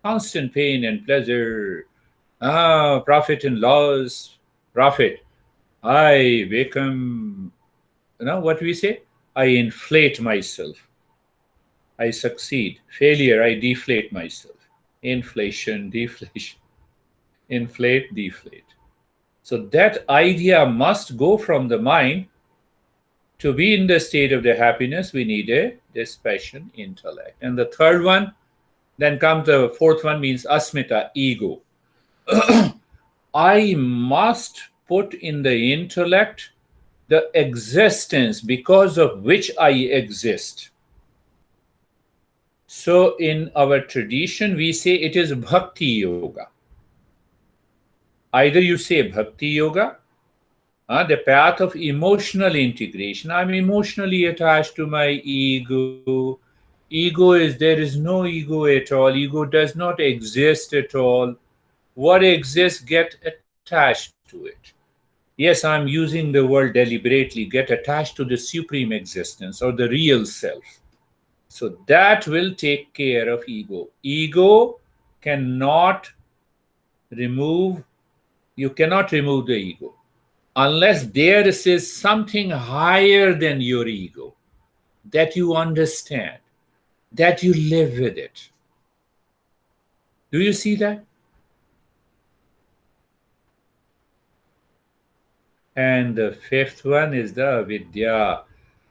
A: Constant pain and pleasure, profit and loss, profit. I become, what we say? I inflate myself. I succeed. Failure, I deflate myself. Inflation, deflation. Inflate, deflate. So that idea must go from the mind. To be in the state of the happiness, we need a dispassion intellect. And the third one, then comes the fourth one, means asmita, ego. I must put in the intellect the existence because of which I exist. So in our tradition, we say it is bhakti yoga. Either you say bhakti yoga, the path of emotional integration. I'm emotionally attached to my ego. Ego is, there is no ego at all. Ego does not exist at all. What exists get attached to it. Yes, I'm using the word deliberately, get attached to the supreme existence or the real self. So that will take care of ego. Ego cannot remove, you cannot remove the ego unless there is something higher than your ego that you understand, that you live with it. Do you see that? And the fifth one is the avidya.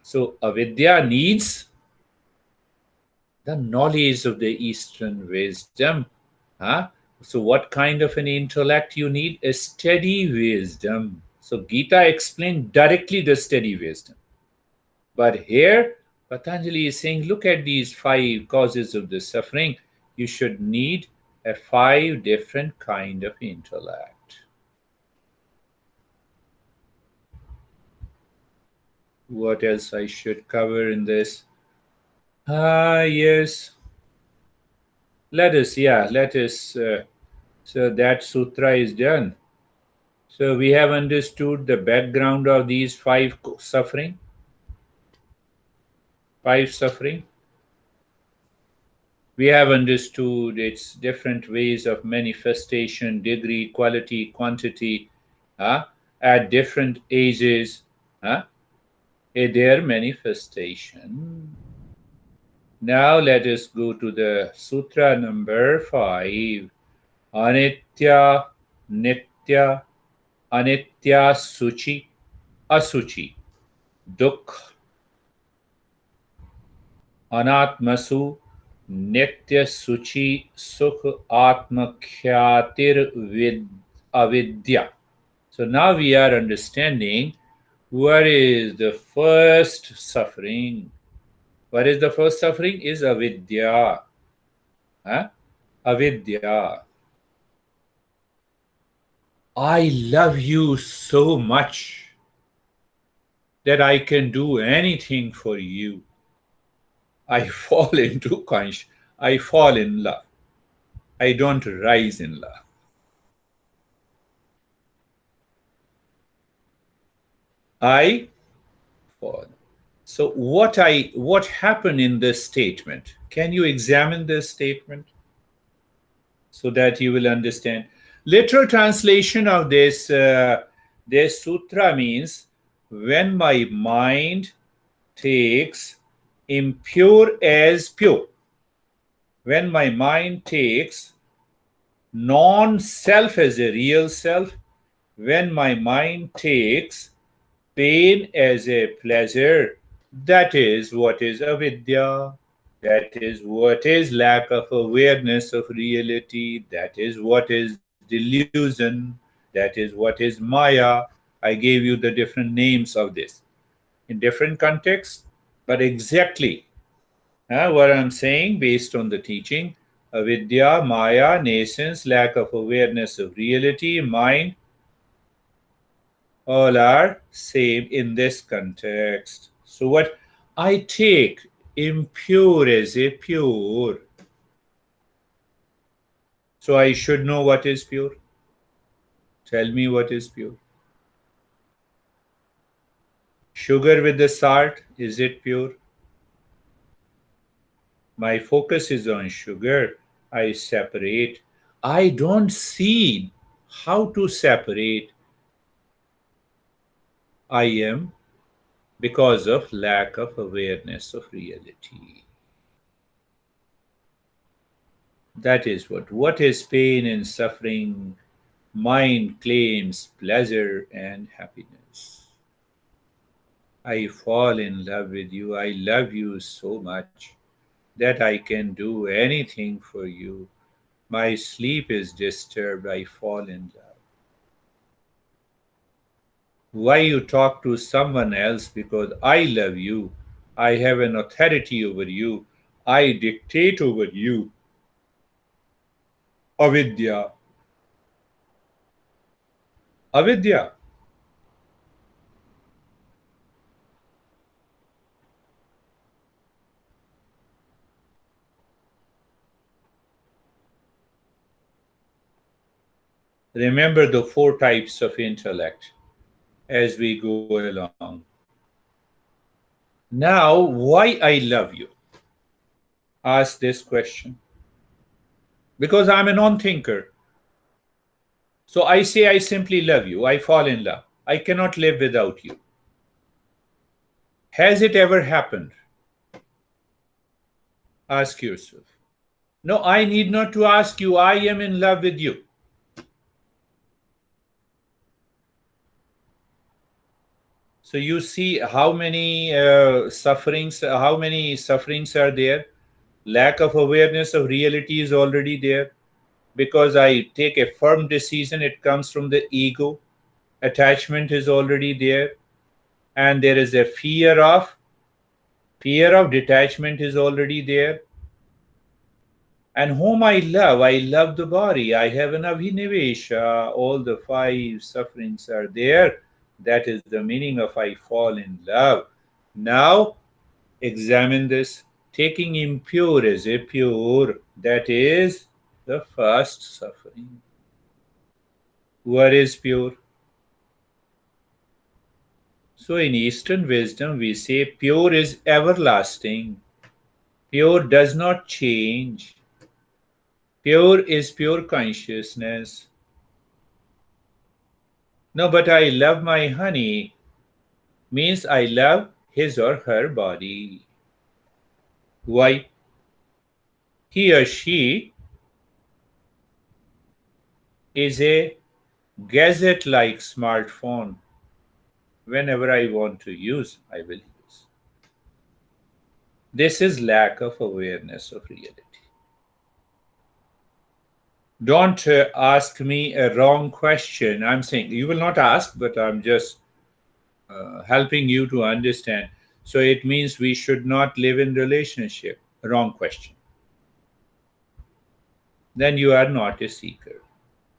A: So avidya needs the knowledge of the Eastern wisdom. Huh? So, what kind of an intellect you need? A steady wisdom. So, Gita explained directly the steady wisdom. But here, Patanjali is saying, look at these five causes of the suffering. You should need a five different kind of intellect. What else I should cover in this? Yes. Let us. So that sutra is done. So we have understood the background of these five suffering. We have understood its different ways of manifestation, degree, quality, quantity, uh, at different ages, uh, their manifestation. Now let us go to the sutra number 5. Anitya, Nitya, Anitya, Suchi, Asuchi, Dukh, अनात्मसु नित्य सुचि सुख atmakyatir avidya. So now we are understanding what is the first suffering. What is the first suffering? Is avidya. Huh? Avidya. I love you so much that I can do anything for you. I fall into conscious. I fall in love. I don't rise in love. I fall. So what happened in this statement? Can you examine this statement so that you will understand? Literal translation of this sutra means when my mind takes impure as pure. When my mind takes non-self as a real self, when my mind takes pain as a pleasure, that is what is avidya. That is what is lack of awareness of reality. That is what is delusion. That is what is maya. I gave you the different names of this in different contexts, but exactly what I'm saying based on the teaching, avidya, maya, nascence, lack of awareness of reality, mind, all are same in this context. So what I take impure as a pure. So I should know what is pure. Tell me what is pure. Sugar with the salt, is it pure? My focus is on sugar. I separate. I don't see how to separate. I am because of lack of awareness of reality. That is what is pain and suffering. Mind claims pleasure and happiness. I fall in love with you. I love you so much that I can do anything for you. My sleep is disturbed. I fall in love. Why you talk to someone else? Because I love you. I have an authority over you. I dictate over you. Avidya. Avidya. remember the four types of intellect as we go along. Now, why I love you? Ask this question. Because I'm a non thinker. So I say I simply love you. I fall in love. I cannot live without you. Has it ever happened? Ask yourself. No, I need not to ask you. I am in love with you. So you see how many sufferings are there. Lack of awareness of reality is already there. Because I take a firm decision, it comes from the ego. Attachment is already there, and there is a fear of detachment is already there. And whom I love the body. I have an Abhinavesha. All the five sufferings are there. That is the meaning of I fall in love. Now, examine this. Taking impure as a pure, that is the first suffering. What is pure? So, in Eastern wisdom, we say pure is everlasting. Pure does not change. Pure is pure consciousness. No, but I love my honey means I love his or her body. Why? He or she is a gadget like smartphone. Whenever I want to use, I will use. This is lack of awareness of reality. Don't ask me a wrong question. I'm saying you will not ask, but I'm just helping you to understand. So it means we should not live in relationship. Wrong question. Then you are not a seeker.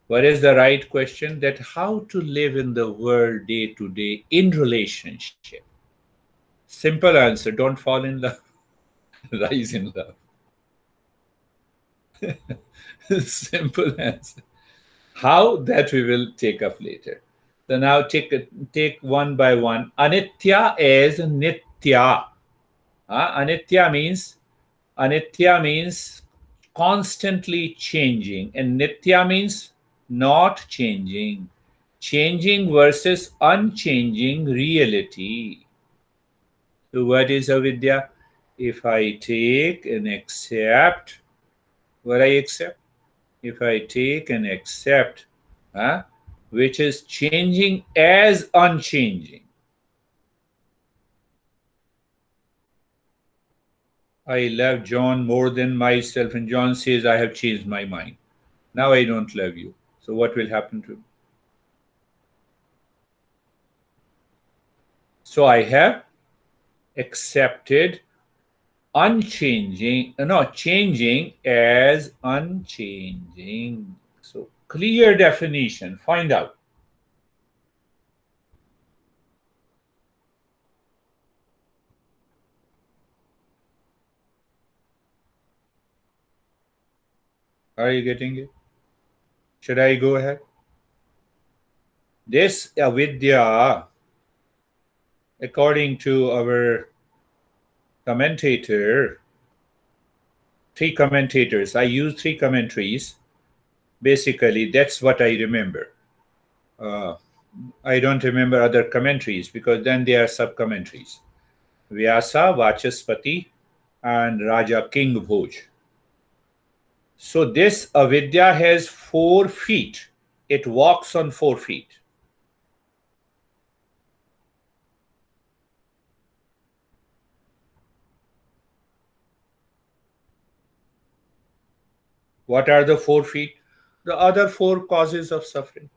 A: What is the right question? That how to live in the world day to day in relationship. Simple answer, don't fall in love, rise in love. Simple answer. How? That we will take up later. So now take one by one. Anitya is nitya. Anitya means constantly changing, and nitya means not changing. Changing versus unchanging reality. So what is avidya? If I take and accept, what I accept? If I take and accept, huh, which is changing as unchanging. I love John more than myself, and John says, I have changed my mind. Now I don't love you. So what will happen to me? So I have accepted changing as unchanging. So clear definition. Find out. Are you getting it? Should I go ahead? This avidya, according to our commentator, three commentators, I use three commentaries. Basically, that's what I remember. Uh, I don't remember other commentaries because then they are sub commentaries. Vyasa, Vachaspati, and Raja King Bhoj. So this avidya has 4 feet. It walks on 4 feet. What are the 4 feet? The other four causes of suffering.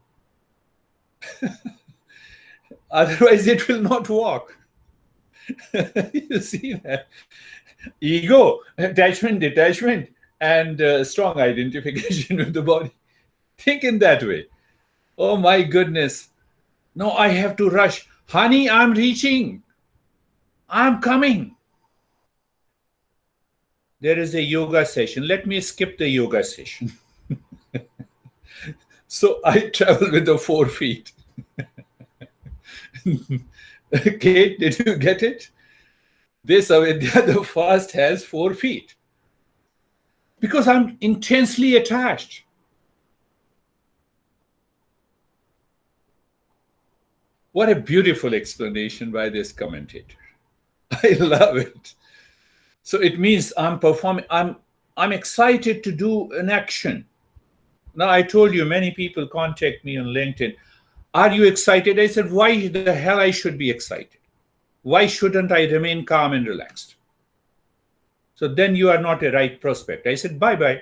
A: Otherwise, it will not walk. You see that? Ego, attachment, detachment, and strong identification with the body. Think in that way. Oh my goodness. No, I have to rush. Honey, I'm reaching. I'm coming. There is a yoga session. Let me skip the yoga session. So I travel with the 4 feet. Kate, did you get it? This Avidya, the first has 4 feet. Because I'm intensely attached. What a beautiful explanation by this commentator. I love it. So it means I'm performing, I'm excited to do an action. Now I told you many people contact me on LinkedIn. Are you excited? I said, why the hell I should be excited? Why shouldn't I remain calm and relaxed? So then you are not a right prospect. I said, bye-bye.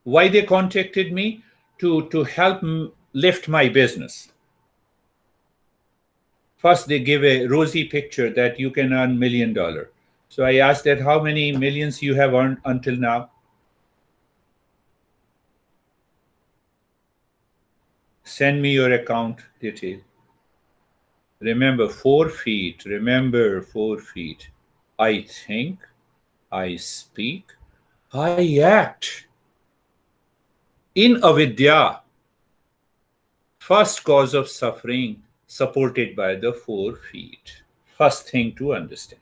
A: Why they contacted me? To help lift my business. First, they give a rosy picture that you can earn $1 million. So I asked that how many millions you have earned until now. Send me your account detail. Remember 4 feet. Remember 4 feet. I think, I speak, I act. In Avidya, first cause of suffering supported by the 4 feet. First thing to understand.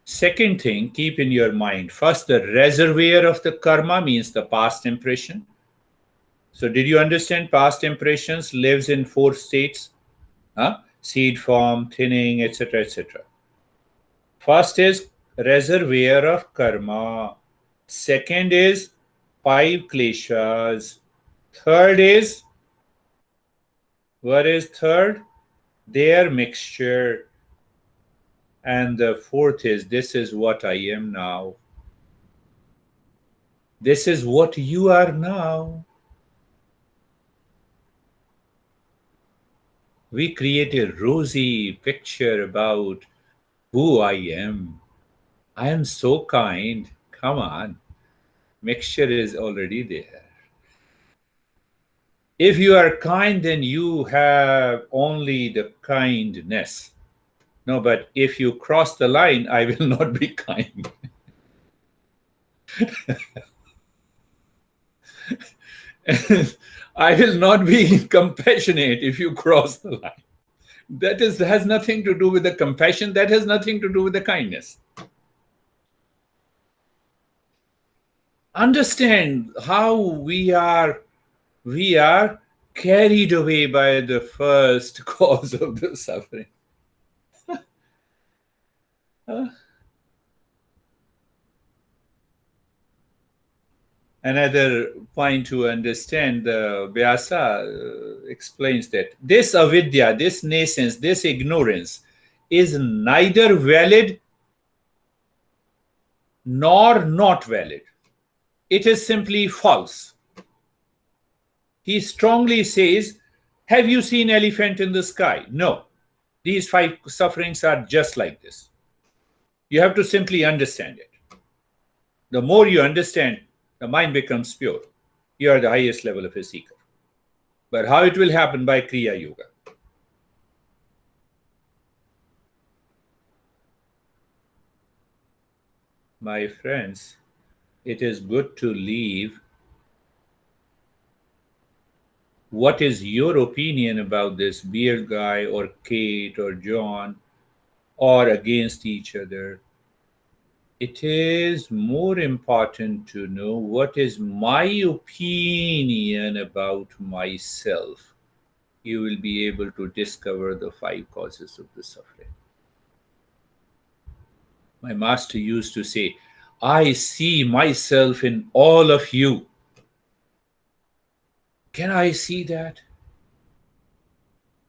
A: Second thing, keep in your mind. First, the reservoir of the karma means the past impression. So did you understand past impressions lives in 4 states? Seed form, thinning, etc., etc. First is reservoir of karma. Second is 5 kleshas. Third is, what is third? Their mixture. And the fourth is, this is what I am now. This is what you are now. We create a rosy picture about who I am. I am so kind. Come on. Mixture is already there. If you are kind, then you have only the kindness. No, but if you cross the line, I will not be kind. I will not be compassionate if you cross the line. That has nothing to do with the compassion. That has nothing to do with the kindness. Understand how we are carried away by the first cause of the suffering. Another point to understand, Vyasa explains that this avidya, this nascence, this ignorance is neither valid nor not valid. It is simply false. He strongly says, have you seen elephant in the sky? No. These 5 sufferings are just like this. You have to simply understand it. The more you understand, the mind becomes pure. You are the highest level of a seeker. But how it will happen? By Kriya Yoga. My friends, it is good to leave. What is your opinion about this beer guy or Kate or John or against each other? It is more important to know what is my opinion about myself. You will be able to discover the 5 causes of the suffering. My master used to say, I see myself in all of you. Can I see that?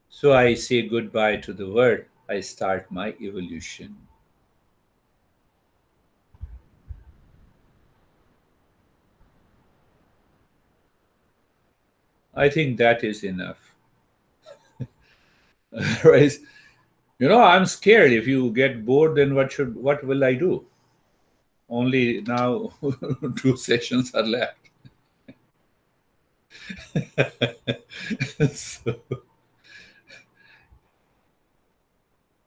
A: So I say goodbye to the world. I start my evolution. I think that is enough. Otherwise, I'm scared. If you get bored, then what will I do? Only now 2 sessions are left. So,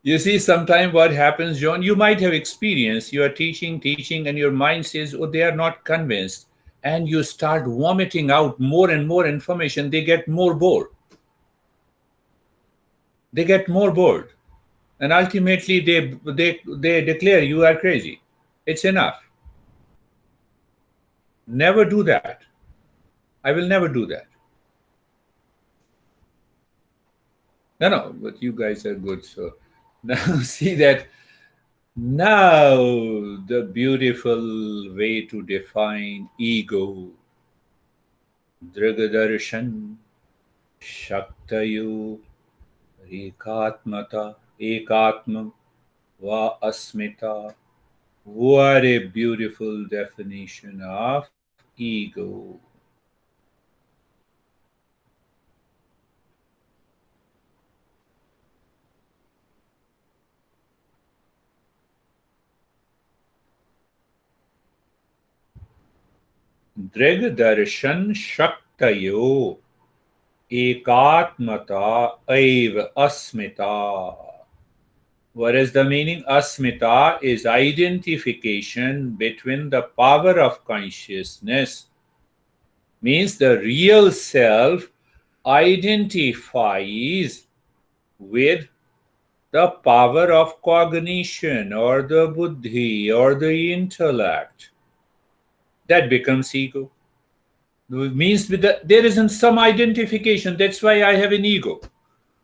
A: you see, sometimes what happens, John, you might have experienced, you are teaching, and your mind says, oh, they are not convinced. and you start vomiting out more and more information, they get more bored. They get more bored. And ultimately they declare you are crazy. It's enough. Never do that. I will never do that. No, but you guys are good. So now see that now the beautiful way to define ego. Drigadarshan Shaktayu Ekatmata Ekatma Va Asmita. What a beautiful definition of ego. Drigdarshan Shaktayo Ekatmata Eva Asmita. What is the meaning? Asmita is identification between the power of consciousness. Means the real self identifies with the power of cognition or the buddhi or the intellect. That becomes ego. It means there isn't some identification. That's why I have an ego.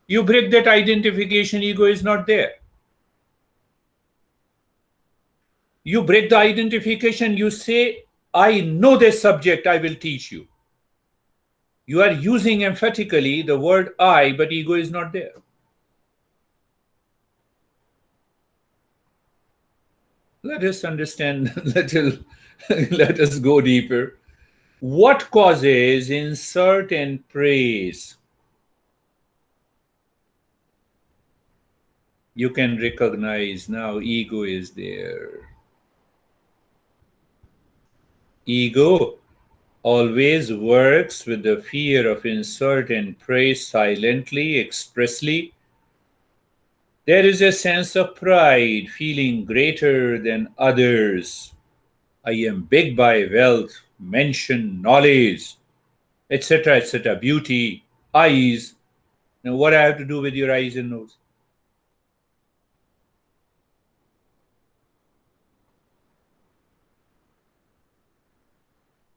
A: You break that identification, ego is not there. You break the identification, you say, I know this subject, I will teach you. You are using emphatically the word I, but ego is not there. Let us understand little, let us go deeper. What causes insert and praise? You can recognize now ego is there. Ego always works with the fear of insult and praise silently, expressly. There is a sense of pride, feeling greater than others. I am big by wealth, mention, knowledge, etc., etc., beauty, eyes. Now, what I have to do with your eyes and nose?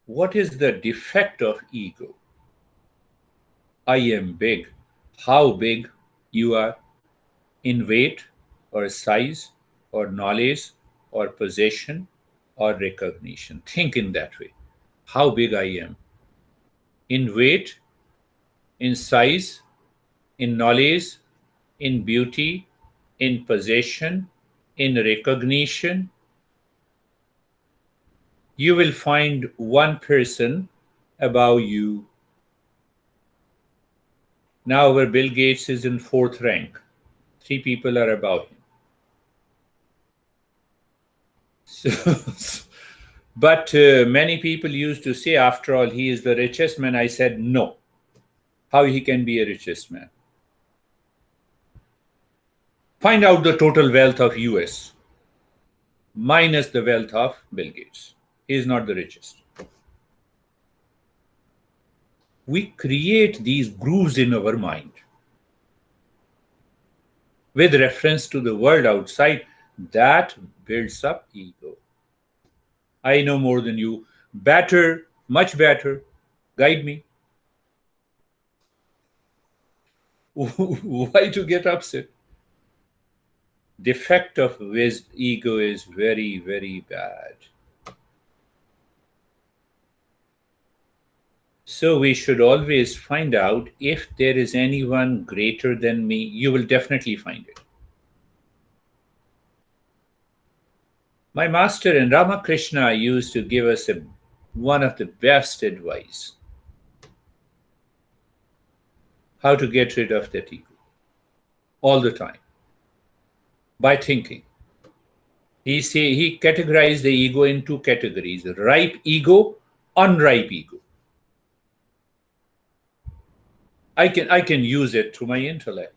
A: What is the defect of ego? I am big. How big you are? In weight or size or knowledge or possession or recognition. Think in that way. How big I am? In weight, in size, in knowledge, in beauty, in possession, in recognition. You will find one person above you. Now, our Bill Gates is in fourth rank. 3 people are above him. So, but many people used to say, after all, he is the richest man. I said, no. How he can be a richest man? Find out the total wealth of US minus the wealth of Bill Gates. He is not the richest. We create these grooves in our mind with reference to the world outside. That builds up ego. I know more than you. Better, much better. Guide me. Why to get upset? Defect of ego is very, very bad. So we should always find out if there is anyone greater than me. You will definitely find it. My master and Ramakrishna used to give us one of the best advice. How to get rid of that ego. All the time. By thinking. He categorized the ego in 2 categories: ripe ego, unripe ego. I can use it through my intellect.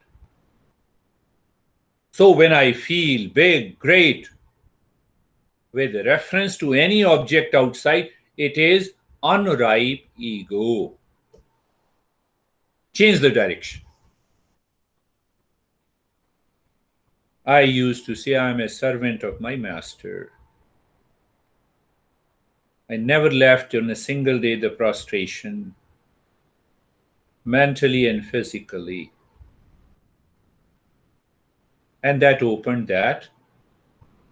A: So when I feel big, great, with reference to any object outside, it is unripe ego. Change the direction. I used to say I am a servant of my master. I never left on a single day the prostration, mentally and physically. And that opened that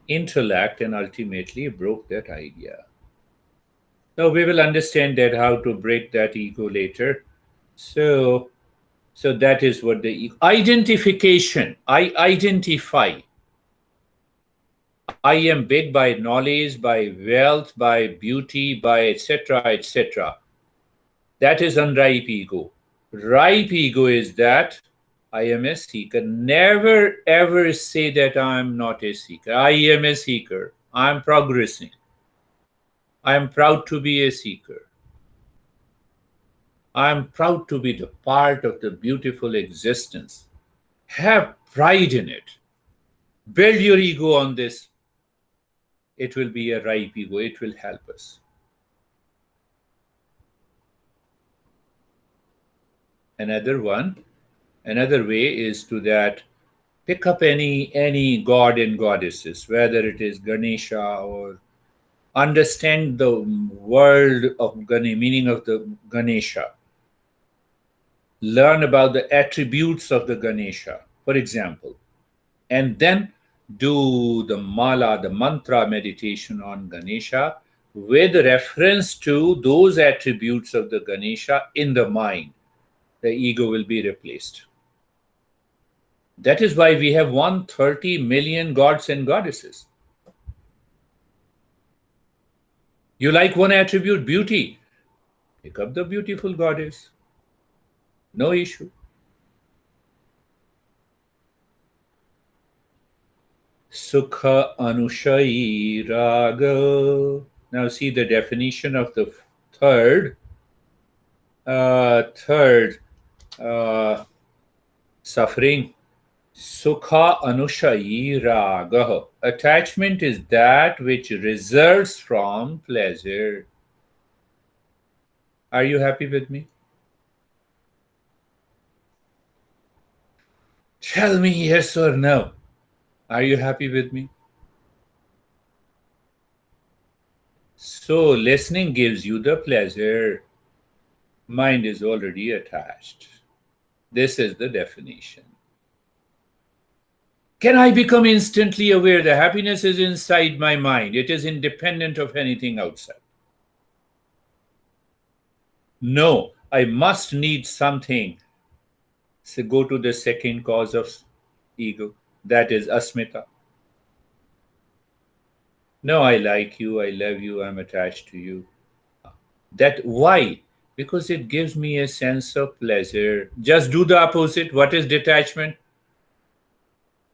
A: intellect and ultimately broke that idea. So we will understand that how to break that ego later. So that is what the identification. I identify. I am big by knowledge, by wealth, by beauty, by etc. etc. That is unripe ego. Ripe ego is that I am a seeker. Never ever say that I am not a seeker. I am a seeker. I am progressing. I am proud to be a seeker. I am proud to be the part of the beautiful existence. Have pride in it. Build your ego on this. It will be a ripe ego. It will help us. Another way is to that pick up any god and goddesses, whether it is Ganesha or understand the world of meaning of the Ganesha. Learn about the attributes of the Ganesha, for example, and then do the mala, the mantra meditation on Ganesha with reference to those attributes of the Ganesha in the mind. The ego will be replaced. That is why we have 130 million gods and goddesses. You like one attribute, beauty. Pick up the beautiful goddess. No issue. Sukha Anushayi Raga. Now see the definition of the third suffering. Sukha Anushayi Raga. Attachment is that which results from pleasure. Are you happy with me? Tell me yes or no. Are you happy with me? So listening gives you the pleasure. Mind is already attached. This is the definition. Can I become instantly aware that happiness is inside my mind? It is independent of anything outside. No, I must need something. So go to the second cause of ego. That is asmita. No, I like you, I love you, I'm attached to you. That why? Because it gives me a sense of pleasure. Just do the opposite. What is detachment?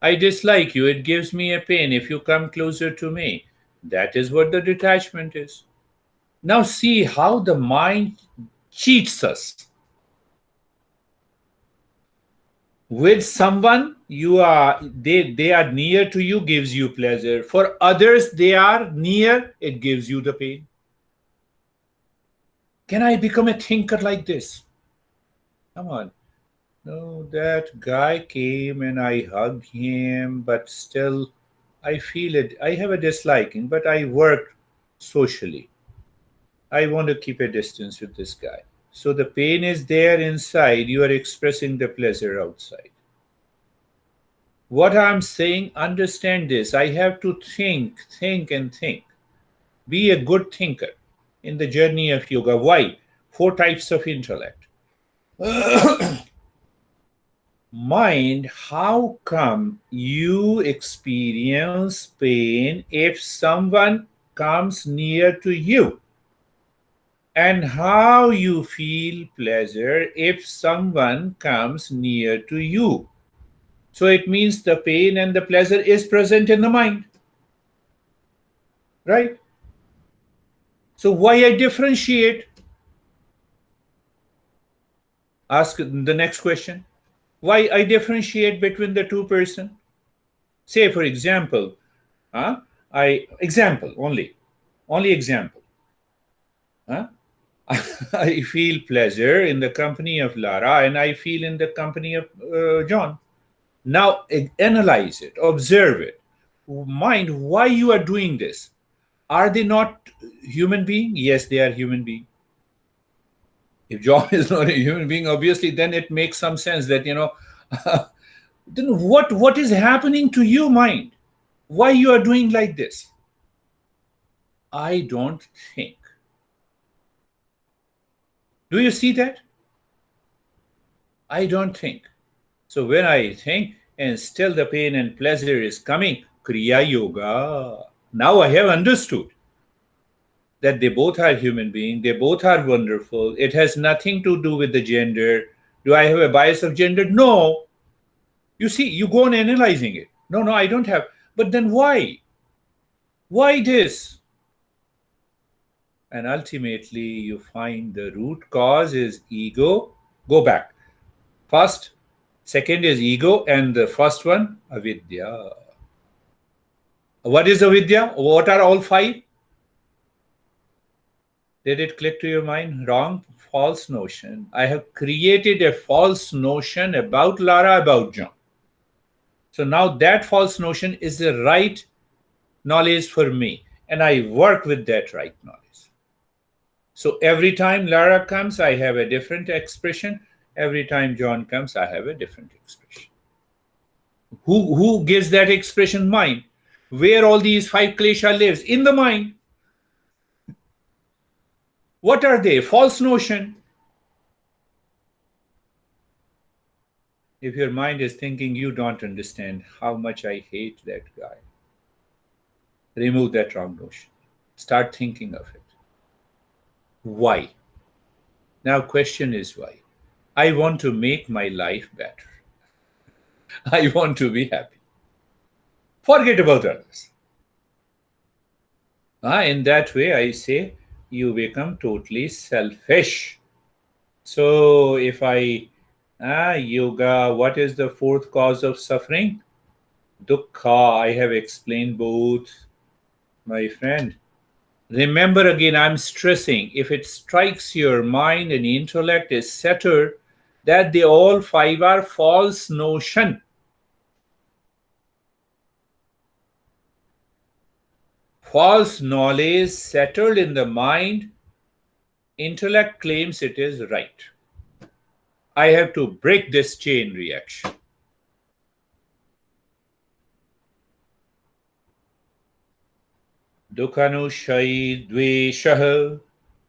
A: I dislike you. It gives me a pain if you come closer to me. That is what the detachment is. Now see how the mind cheats us. With someone they are near to you, gives you pleasure. For others they are near, it gives you the pain. Can I become a thinker like this? Come on. No, that guy came and I hugged him, but still I feel it. I have a disliking, but I work socially. I want to keep a distance with this guy. So the pain is there inside, you are expressing the pleasure outside. What I'm saying, understand this. I have to think, and think. Be a good thinker in the journey of yoga. Why? 4 types of intellect. Mind, how come you experience pain if someone comes near to you? And how you feel pleasure if someone comes near to you? So it means the pain and the pleasure is present in the mind. Right? So why I differentiate? Ask the next question. Why I differentiate between the two person? Say for example, example only example. Huh? I feel pleasure in the company of Lara, and I feel in the company of John. Now analyze it, observe it. Mind why you are doing this. Are they not human being? Yes, they are human being. If John is not a human being, obviously, then it makes some sense that then what is happening to you, mind? Why you are doing like this? I don't think. Do you see that? I don't think. So when I think, and still the pain and pleasure is coming, Kriya Yoga. Now I have understood that they both are human beings, they both are wonderful. It has nothing to do with the gender. Do I have a bias of gender? No. You see, you go on analyzing it. No, no, I don't have. But then why? Why this? And ultimately, you find the root cause is ego. Go back. First, second is ego, and the first one, avidya. What is avidya? What are all five? Did it click to your mind? Wrong, false notion. I have created a false notion about Lara, about John. So now that false notion is the right knowledge for me, and I work with that right knowledge. So every time Lara comes, I have a different expression. Every time John comes, I have a different expression. Who gives that expression? Mind. Where all these five klesha lives? In the mind. What are they? False notion. If your mind is thinking you don't understand how much I hate that guy, remove that wrong notion. Start thinking of it. Why? Now question is why. I want to make my life better. I want to be happy. Forget about others. In that way, I say you become totally selfish. So if yoga, what is the fourth cause of suffering? Dukkha. I have explained both, my friend. Remember again, I'm stressing if it strikes your mind and intellect is settled that they all five are false notion. False knowledge settled in the mind, intellect claims it is right. I have to break this chain reaction. Dukhanushayi dveshah.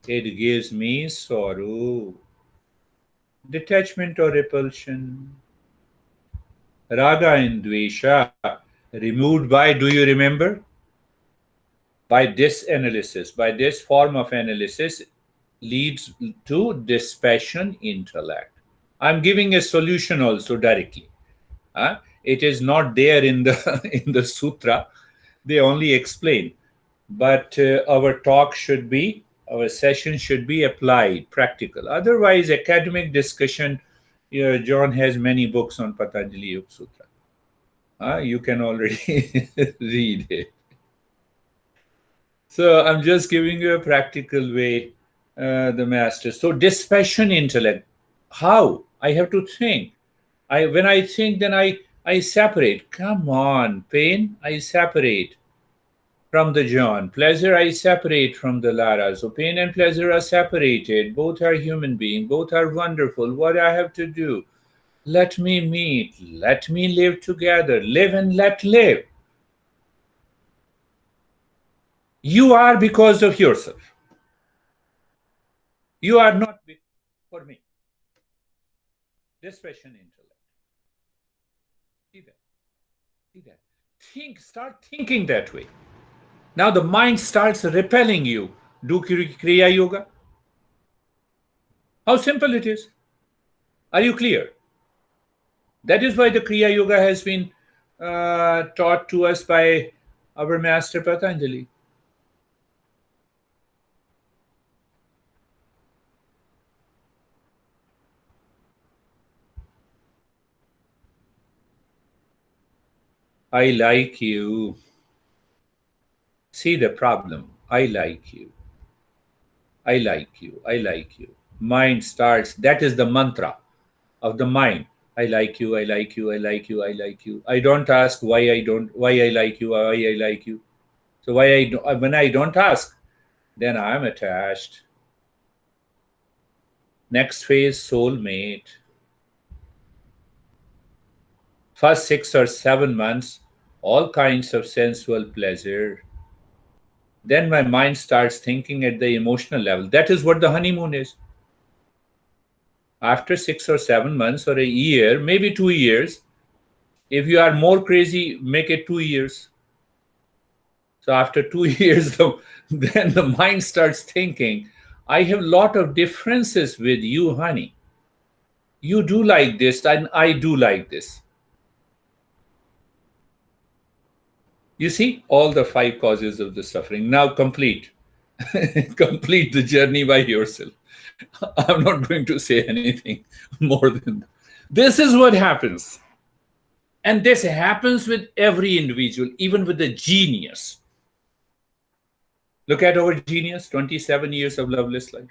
A: It gives me sorrow. Detachment or repulsion. Raga and dvesha removed by, do you remember? By this analysis, by this form of analysis, leads to dispassion intellect. I'm giving a solution also directly. It is not there in the in the sutra. They only explain. But our session should be applied, practical. Otherwise, academic discussion. John has many books on Patanjali Yoga Sutra. You can already read it. So I'm just giving you a practical way, the master. So dispassion intellect. How? I have to think. When I think, then I separate. Come on, pain, I separate from the John. Pleasure, I separate from the Lara. So pain and pleasure are separated. Both are human beings. Both are wonderful. What I have to do? Let me meet. Let me live together. Live and let live. You are because of yourself. You are not for me. Dispassion intellect. See that? See that? Start thinking that way. Now the mind starts repelling you. Do Kriya Yoga. How simple it is. Are you clear? That is why the Kriya Yoga has been taught to us by our master Patanjali. I like you. See the problem. I like you. I like you, I like you. Mind starts, that is the mantra of the mind. I like you, I like you, I like you, I like you. I don't ask why I like you, why I like you. So when I don't ask, then I'm attached. Next phase, soulmate. First 6 or 7 months, all kinds of sensual pleasure. Then my mind starts thinking at the emotional level. That is what the honeymoon is. After 6 or 7 months or a year, maybe 2 years, if you are more crazy, make it 2 years. So after 2 years, then the mind starts thinking, I have a lot of differences with you, honey. You do like this, and I do like this. You see, all the 5 causes of the suffering. Now complete. Complete the journey by yourself. I'm not going to say anything more than that. This is what happens. And this happens with every individual, even with the genius. Look at our genius, 27 years of loveless life.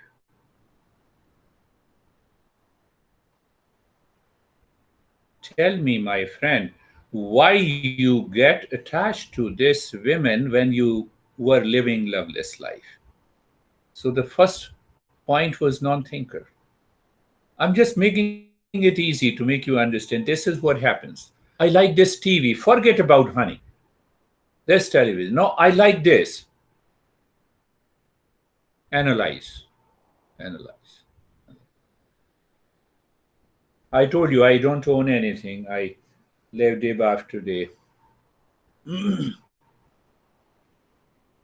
A: Tell me, my friend, why you get attached to this women when you were living loveless life. So the first point was non-thinker. I'm just making it easy to make you understand. This is what happens. I like this TV. Forget about honey. This television. No, I like this. Analyze. Analyze. I told you I don't own anything. I live day after day.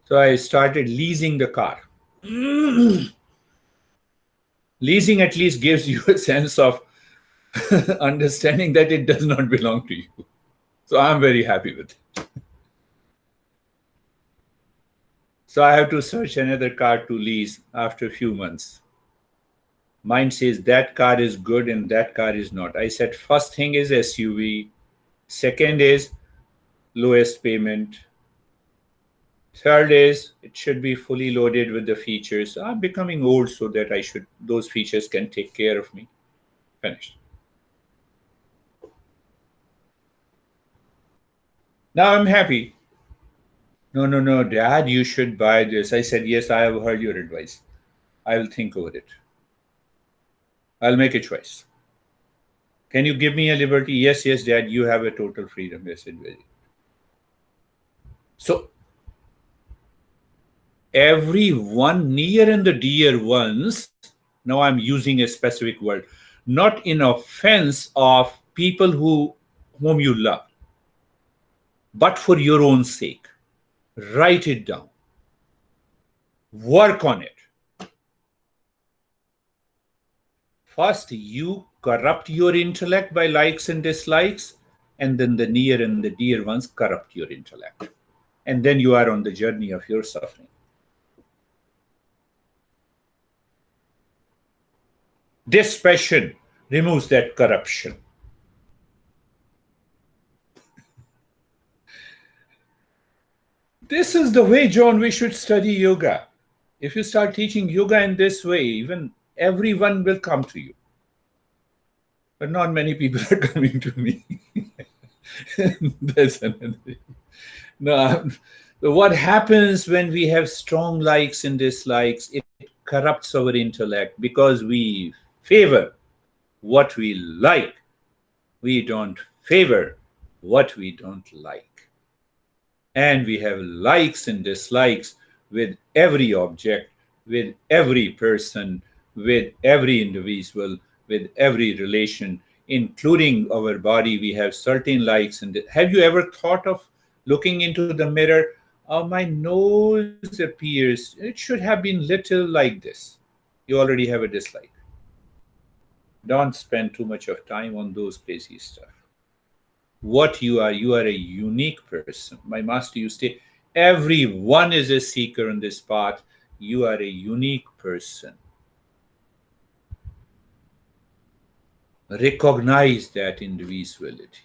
A: So I started leasing the car. Leasing at least gives you a sense of understanding that it does not belong to you. So I'm very happy with it. So I have to search another car to lease after a few months. Mind says that car is good and that car is not. I said first thing is SUV, second is lowest payment, third is it should be fully loaded with the features. I'm becoming old so that those features can take care of me. Finished. Now I'm happy. No, no, no, Dad, you should buy this. I said, yes, I have heard your advice. I will think over it. I'll make a choice. Can you give me a liberty? Yes, yes, Dad, you have a total freedom. I said, very. So everyone near and the dear ones, now I'm using a specific word, not in offense of people whom you love, but for your own sake. Write it down. Work on it. First, you corrupt your intellect by likes and dislikes, and then the near and the dear ones corrupt your intellect. And then you are on the journey of your suffering. This passion removes that corruption. This is the way, John, we should study yoga. If you start teaching yoga in this way, even everyone will come to you. But not many people are coming to me. That's another thing. No, what happens when we have strong likes and dislikes? It corrupts our intellect because we favor what we like. We don't favor what we don't like. And we have likes and dislikes with every object, with every person, with every individual, with every relation, including our body. We have certain likes. And have you ever thought of looking into the mirror? Oh, my nose appears, it should have been little like this. You already have a dislike. Don't spend too much of time on those crazy stuff. What you are a unique person. My master used to say, everyone is a seeker on this path. You are a unique person. Recognize that individuality.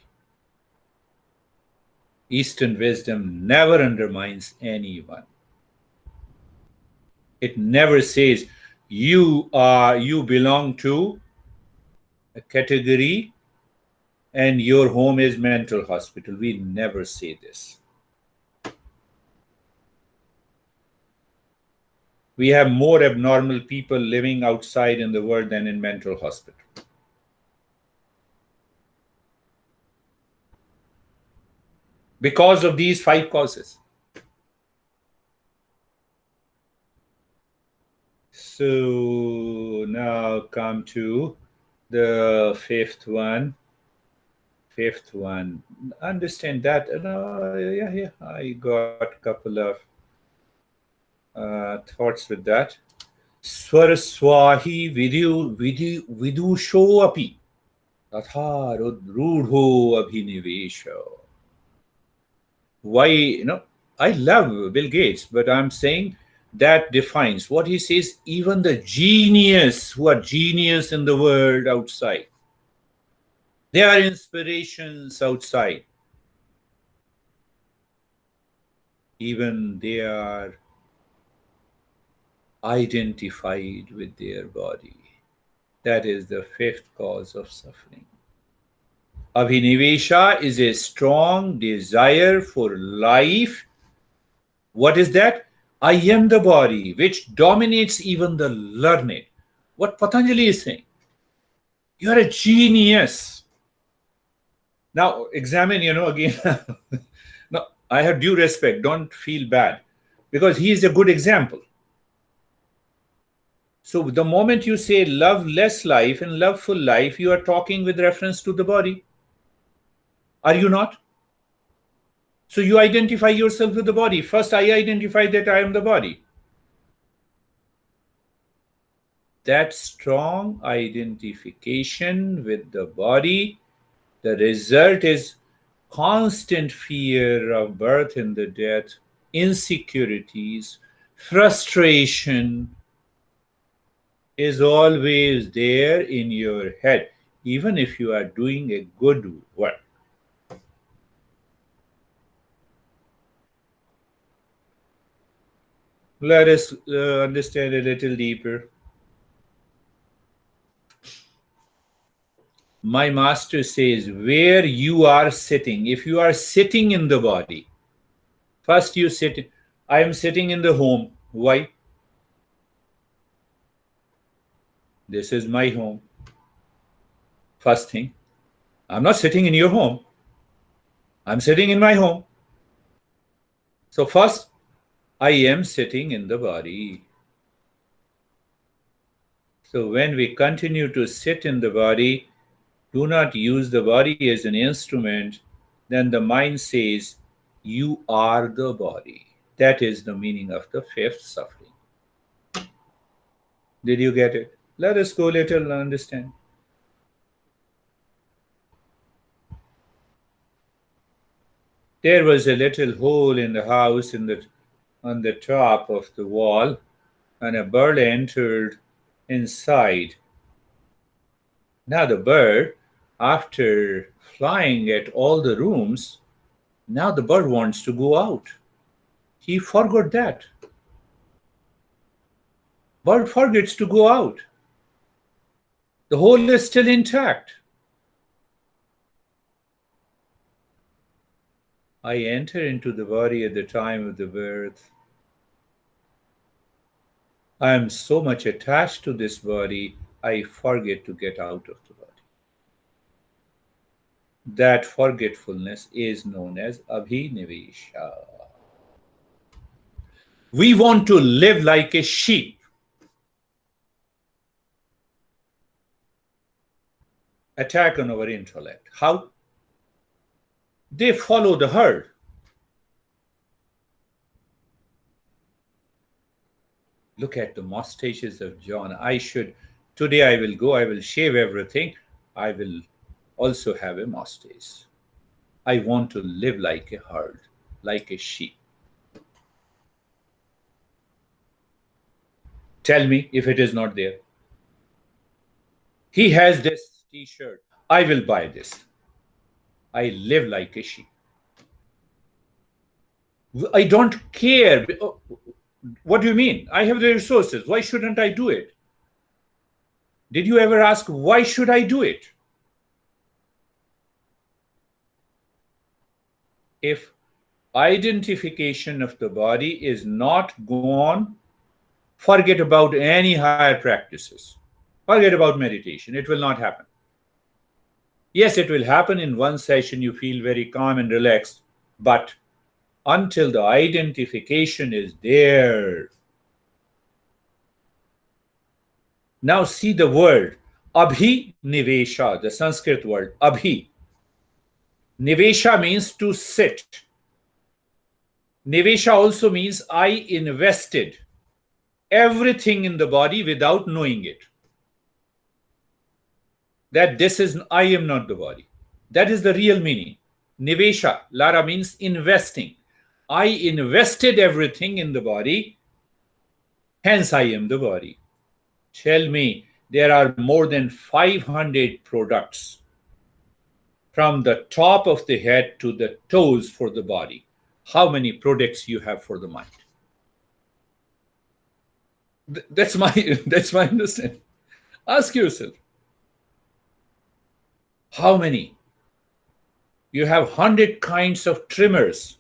A: Eastern wisdom never undermines anyone. It never says, you belong to a category and your home is mental hospital. We never say this. We have more abnormal people living outside in the world than in mental hospital. Because of these 5 causes. So now come to the fifth one. Understand that. Yeah, I got a couple of thoughts with that. Swaraswahi vidusho api tatha rudho abhinavesha. Why, I love Bill Gates, but I'm saying that defines what he says. Even the genius who are genius in the world outside, they are inspirations outside. Even they are identified with their body. That is the fifth cause of suffering. Abhinavesha is a strong desire for life. What is that? I am the body, which dominates even the learned. What Patanjali is saying. You are a genius. Now, examine, again. No, I have due respect. Don't feel bad. Because he is a good example. So the moment you say love less life and love full life, you are talking with reference to the body. Are you not? So you identify yourself with the body. First, I identify that I am the body. That strong identification with the body, the result is constant fear of birth and the death, insecurities, frustration is always there in your head, even if you are doing a good work. Let us understand a little deeper. My master says, where you are sitting, if you are sitting in the body, first you sit. I am sitting in the home. Why? This is my home. First thing, I'm not sitting in your home. I'm sitting in my home. So first, I am sitting in the body. So when we continue to sit in the body, do not use the body as an instrument, then the mind says, you are the body. That is the meaning of the fifth suffering. Did you get it? Let us go a little and understand. There was a little hole in the house on the top of the wall, and a bird entered inside. Now the bird, after flying at all the rooms, now the bird wants to go out. He forgot that. Bird forgets to go out. The hole is still intact. I enter into the body at the time of the birth. I am so much attached to this body, I forget to get out of the body. That forgetfulness is known as Abhinavesha. We want to live like a sheep. Attack on our intellect. How? They follow the herd. Look at the mustaches of John. Today I will go, I will shave everything. I will also have a mustache. I want to live like a herd, like a sheep. Tell me if it is not there. He has this t-shirt. I will buy this. I live like a sheep. I don't care. What do you mean? I have the resources. Why shouldn't I do it? Did you ever ask, why should I do it? If identification of the body is not gone, forget about any higher practices. Forget about meditation. It will not happen. Yes, it will happen in one session. You feel very calm and relaxed. But until the identification is there. Now see the word Abhinavesha, the Sanskrit word Abhi. Nivesha means to sit. Nivesha also means I invested everything in the body without knowing it. That this is, I am not the body. That is the real meaning. Nivesha, Lara, means investing. I invested everything in the body, hence I am the body. Tell me, there are more than 500 products from the top of the head to the toes for the body. How many products you have for the mind? That's my understanding. Ask yourself, how many? You have 100 kinds of trimmers.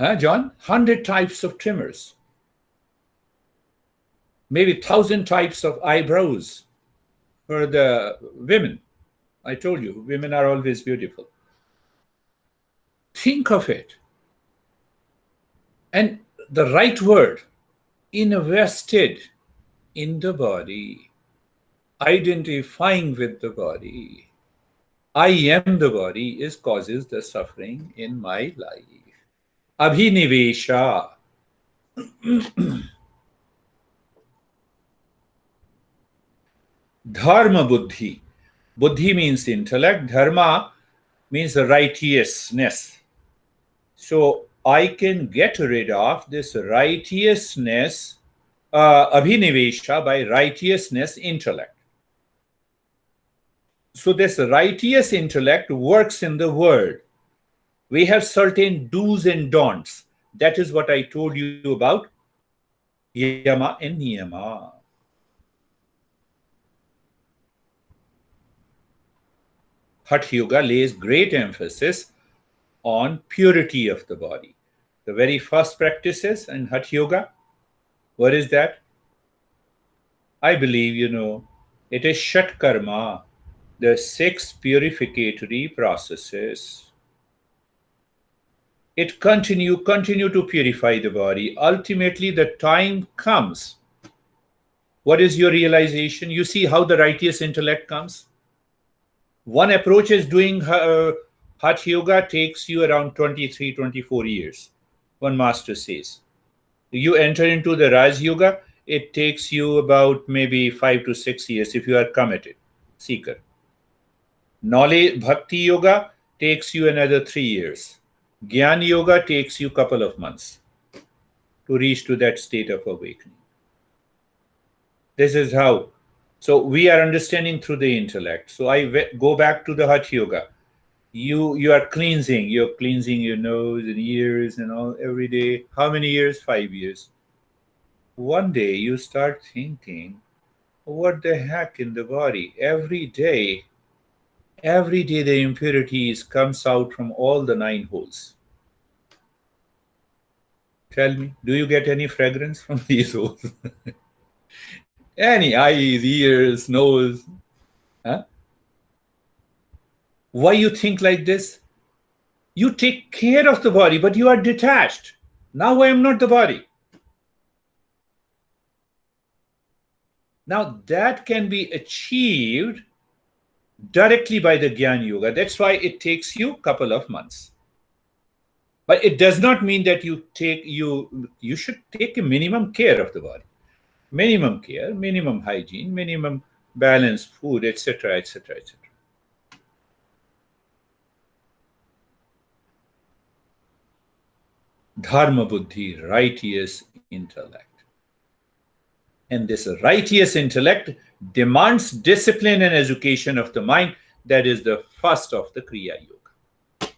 A: Huh, John? 100 types of trimmers. Maybe 1,000 types of eyebrows for the women. I told you, women are always beautiful. Think of it. And the right word, invested in the body, identifying with the body. I am the body is causes the suffering in my life. Abhinavesha. Dharma buddhi. Buddhi means intellect. Dharma means righteousness. So I can get rid of this righteousness, abhinavesha, by righteousness intellect. So this righteous intellect works in the world. We have certain do's and don'ts. That is what I told you about yama and niyama. Hatha Yoga lays great emphasis on purity of the body. The very first practices in Hatha Yoga, what is that? I believe you know. It is Shat Karma, the 6 purificatory processes. It continue to purify the body. Ultimately, the time comes. What is your realization? You see how the righteous intellect comes? One approach is doing Hatha Yoga takes you around 23, 24 years. One master says. You enter into the Raj Yoga, it takes you about maybe 5 to 6 years if you are committed, seeker. Knowledge Bhakti Yoga takes you another 3 years. Gyan Yoga takes you a couple of months to reach to that state of awakening. This is how. So we are understanding through the intellect. So I go back to the Hatha Yoga. You are cleansing. You're cleansing your nose and ears and all every day. How many years? 5 years. One day you start thinking, what the heck in the body? Every day the impurities comes out from all the 9 holes. Tell me, do you get any fragrance from these holes? Any eyes, ears, nose? Huh? Why you think like this? You take care of the body, but you are detached. Now I am not the body. Now that can be achieved directly by the Gyan Yoga. That's why it takes you a couple of months. But it does not mean that you should take a minimum care of the body. Minimum care, minimum hygiene, minimum balanced food, etc., etc., etc. Dharma buddhi, righteous intellect. And this righteous intellect demands discipline and education of the mind. That is the first of the Kriya Yoga.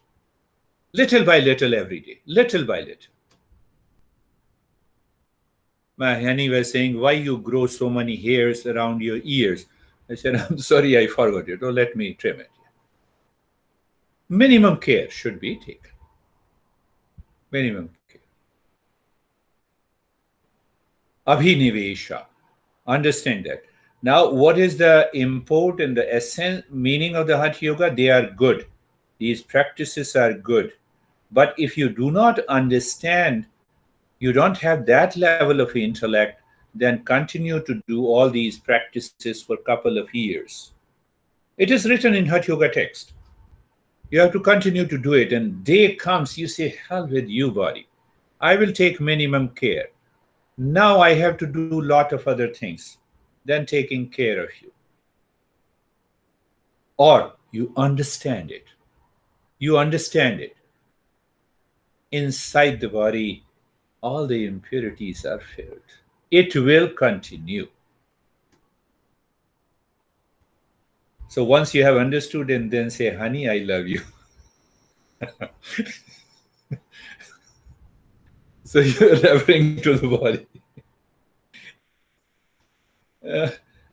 A: Little by little every day, little by little. My honey was saying, why you grow so many hairs around your ears? I said, I'm sorry, I forgot it. Oh, let me trim it. Minimum care should be taken. Minimum care. Abhinavesha. Understand that. Now, what is the import and the essence meaning of the Hatha Yoga? They are good. These practices are good. But if you do not understand, you don't have that level of intellect, then continue to do all these practices for a couple of years. It is written in Hatha Yoga text. You have to continue to do it. And day comes, you say, hell with you, body. I will take minimum care. Now I have to do a lot of other things than taking care of you. Or you understand it. You understand it. Inside the body, all the impurities are filled. It will continue. So once you have understood and then say, honey, I love you. So you're referring to the body. Uh,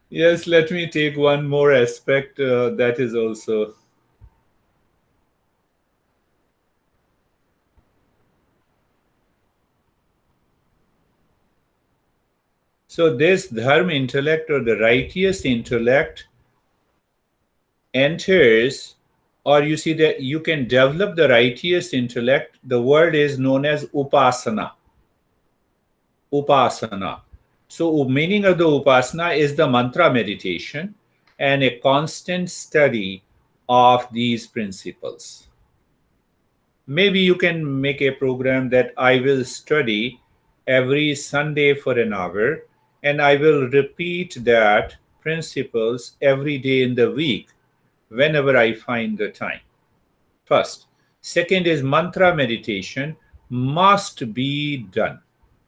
A: yes, let me take one more aspect that is also. So this dharma intellect or the righteous intellect enters, or you see that you can develop the righteous intellect. The word is known as upasana. Upasana. So meaning of the upasana is the mantra meditation and a constant study of these principles. Maybe you can make a program that I will study every Sunday for an hour and I will repeat that principles every day in the week whenever I find the time. First. Second is mantra meditation must be done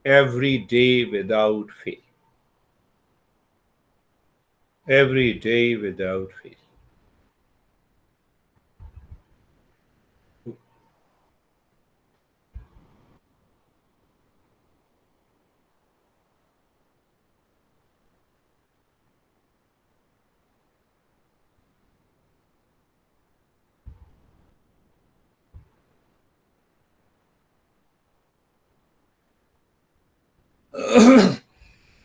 A: every day without fail. Every day without fail.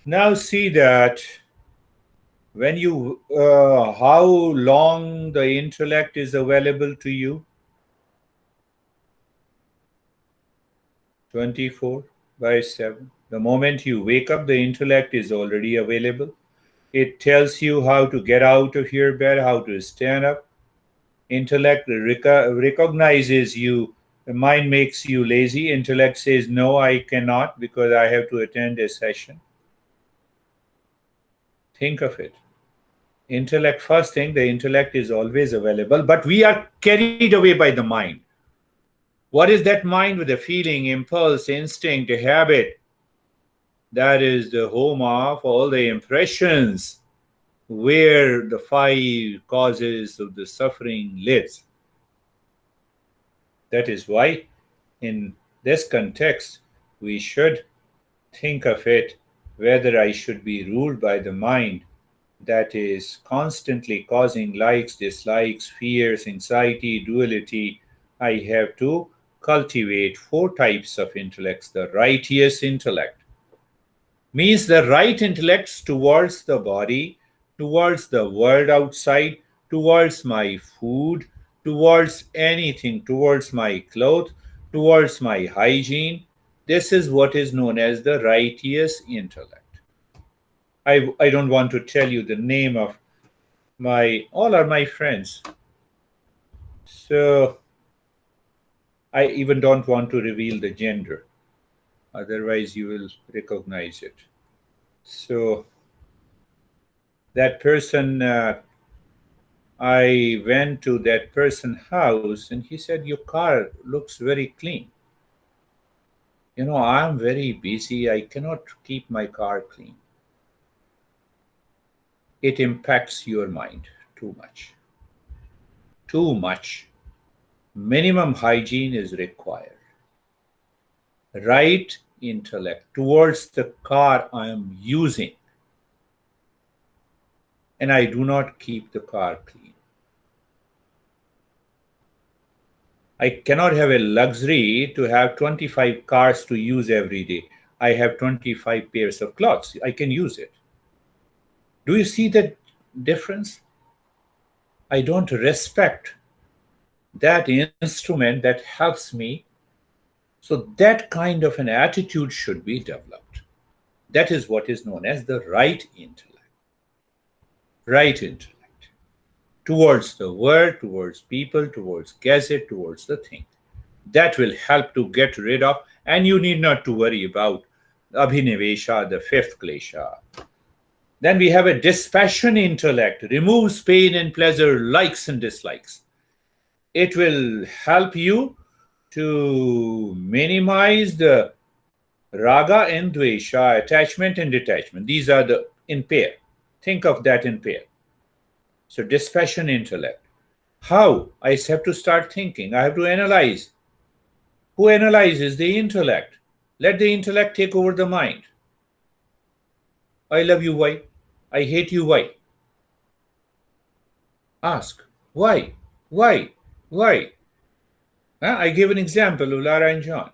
A: Now see that when you how long the intellect is available to you. 24 by 7. The moment you wake up, the intellect is already available. It tells you how to get out of your bed, how to stand up. Intellect recognizes you. The mind makes you lazy. Intellect says, no, I cannot because I have to attend a session. Think of it. Intellect, first thing, the intellect is always available, but we are carried away by the mind. What is that mind? With a feeling, impulse, instinct, a habit? That is the home of all the impressions where the five causes of the suffering lives. That is why in this context we should think of it whether I should be ruled by the mind that is constantly causing likes, dislikes, fears, anxiety, duality. I have to cultivate four types of intellects. The righteous intellect means the right intellects towards the body, towards the world outside, towards my food, towards anything, towards my clothes, towards my hygiene. This is what is known as the righteous intellect. I don't want to tell you the name of all are my friends. So I even don't want to reveal the gender. Otherwise you will recognize it. So that person, I went to that person's house and he said, your car looks very clean. I'm very busy. I cannot keep my car clean. It impacts your mind too much. Too much. Minimum hygiene is required. Right intellect towards the car I am using, and I do not keep the car clean. I cannot have a luxury to have 25 cars to use every day. I have 25 pairs of clothes. I can use it. Do you see the difference? I don't respect that instrument that helps me. So, that kind of an attitude should be developed. That is what is known as the right intellect. Right intellect. Towards the world, towards people, towards gadget, towards the thing. That will help to get rid of, and you need not to worry about Abhinavesha, the fifth klesha. Then we have a dispassion intellect, removes pain and pleasure, likes and dislikes. It will help you to minimize the raga and dvesha, attachment and detachment. These are the in pair. Think of that in pair. So dispassion intellect. How? I have to start thinking. I have to analyze. Who analyzes? The intellect. Let the intellect take over the mind. I love you, why? I hate you, why? Ask. Why? Why? Why? I gave an example of Lara and John.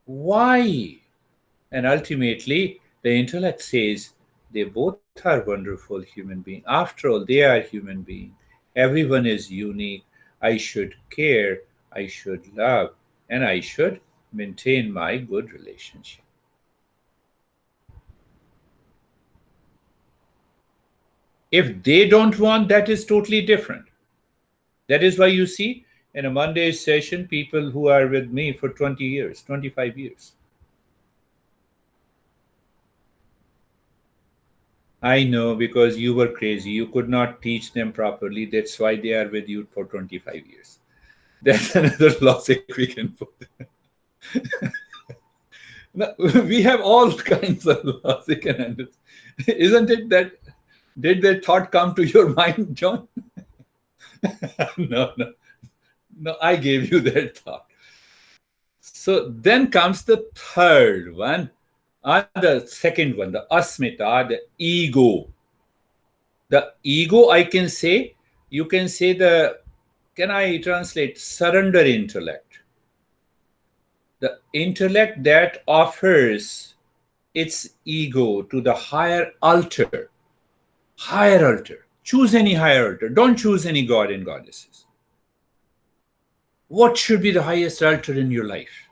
A: Why? And ultimately, the intellect says they both are wonderful human beings. After all, they are human beings. Everyone is unique. I should care. I should love. And I should maintain my good relationship. If they don't want, that is totally different. That is why you see in a Monday session, people who are with me for 20 years, 25 years. I know, because you were crazy. You could not teach them properly. That's why they are with you for 25 years. That's another logic we can put. Now, we have all kinds of logic and understanding. Isn't it that? Did that thought come to your mind, John? No, no, no. I gave you that thought. So then comes the third one, the second one, the asmita, the ego. The ego, I can say, you can say can I translate surrender intellect? The intellect that offers its ego to the higher altar. Higher altar. Choose any higher altar. Don't choose any god and goddesses. What should be the highest altar in your life?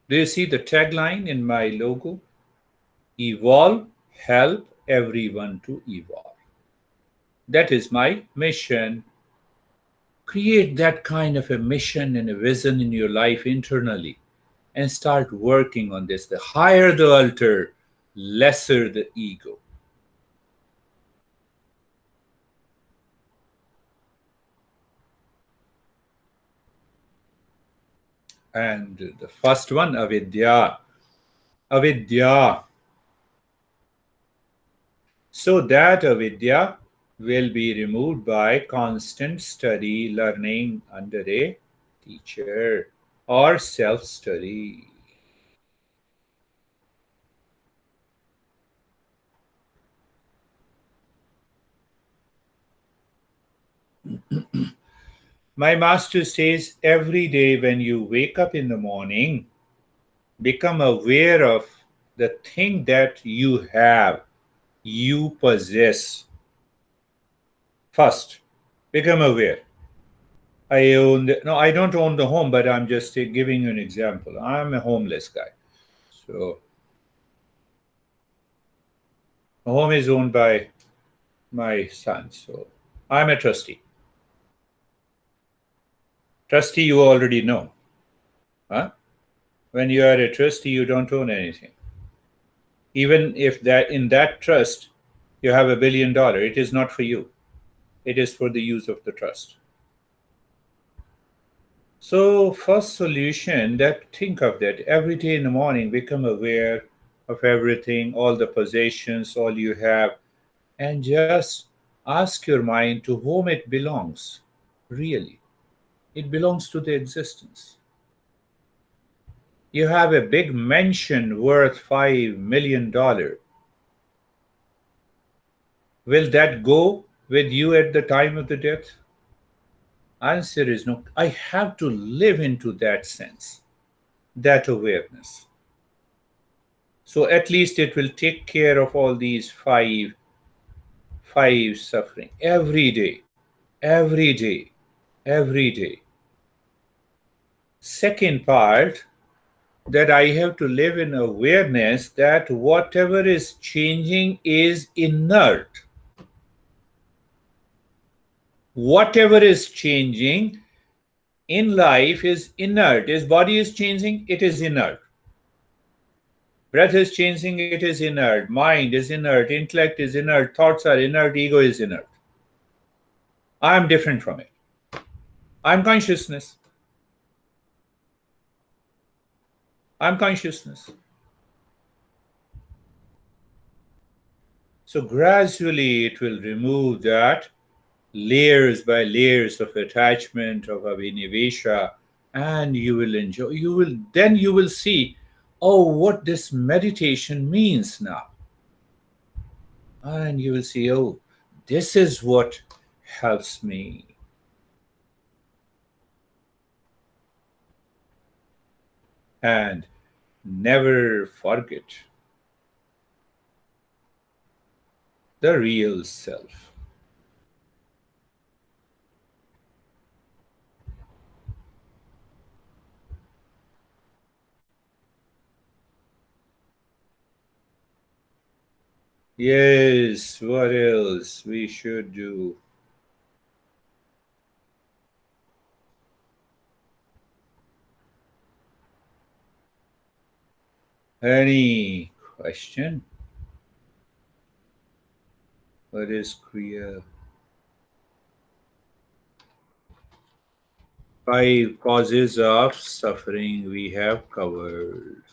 A: Do you see the tagline in my logo? Evolve, help everyone to evolve. That is my mission. Create that kind of a mission and a vision in your life internally and start working on this. The higher the altar, lesser the ego. And the first one, Avidya. Avidya. So that avidya will be removed by constant study, learning under a teacher, or self-study. My master says every day when you wake up in the morning, become aware of the thing that you have, you possess. First, become aware. No, I don't own the home, but I'm just giving you an example. I'm a homeless guy. So, the home is owned by my son. So, I'm a trustee. Trustee, you already know. Huh? When you are a trustee, you don't own anything. Even if that in that trust you have $1 billion, it is not for you. It is for the use of the trust. So, first solution, that think of that every day in the morning, become aware of everything, all the possessions, all you have, and just ask your mind to whom it belongs, really. It belongs to the existence. You have a big mansion worth $5 million. Will that go with you at the time of the death? Answer is no. I have to live into that sense, that awareness. So at least it will take care of all these five suffering every day, every day, every day. Second part, that I have to live in awareness that whatever is changing is inert. Whatever is changing in life is inert. His body is changing, it is inert. Breath is changing, it is inert. Mind is inert. Intellect is inert. Thoughts are inert. Ego is inert. I am different from it. I am consciousness. I am consciousness. So gradually it will remove that layers by layers of attachment of Abhinavesha, and you will enjoy. You will see, oh, what this meditation means now. And you will see, oh, this is what helps me. And never forget the real self. Yes, what else we should do? Any question? What is Kriya? Five causes of suffering we have covered.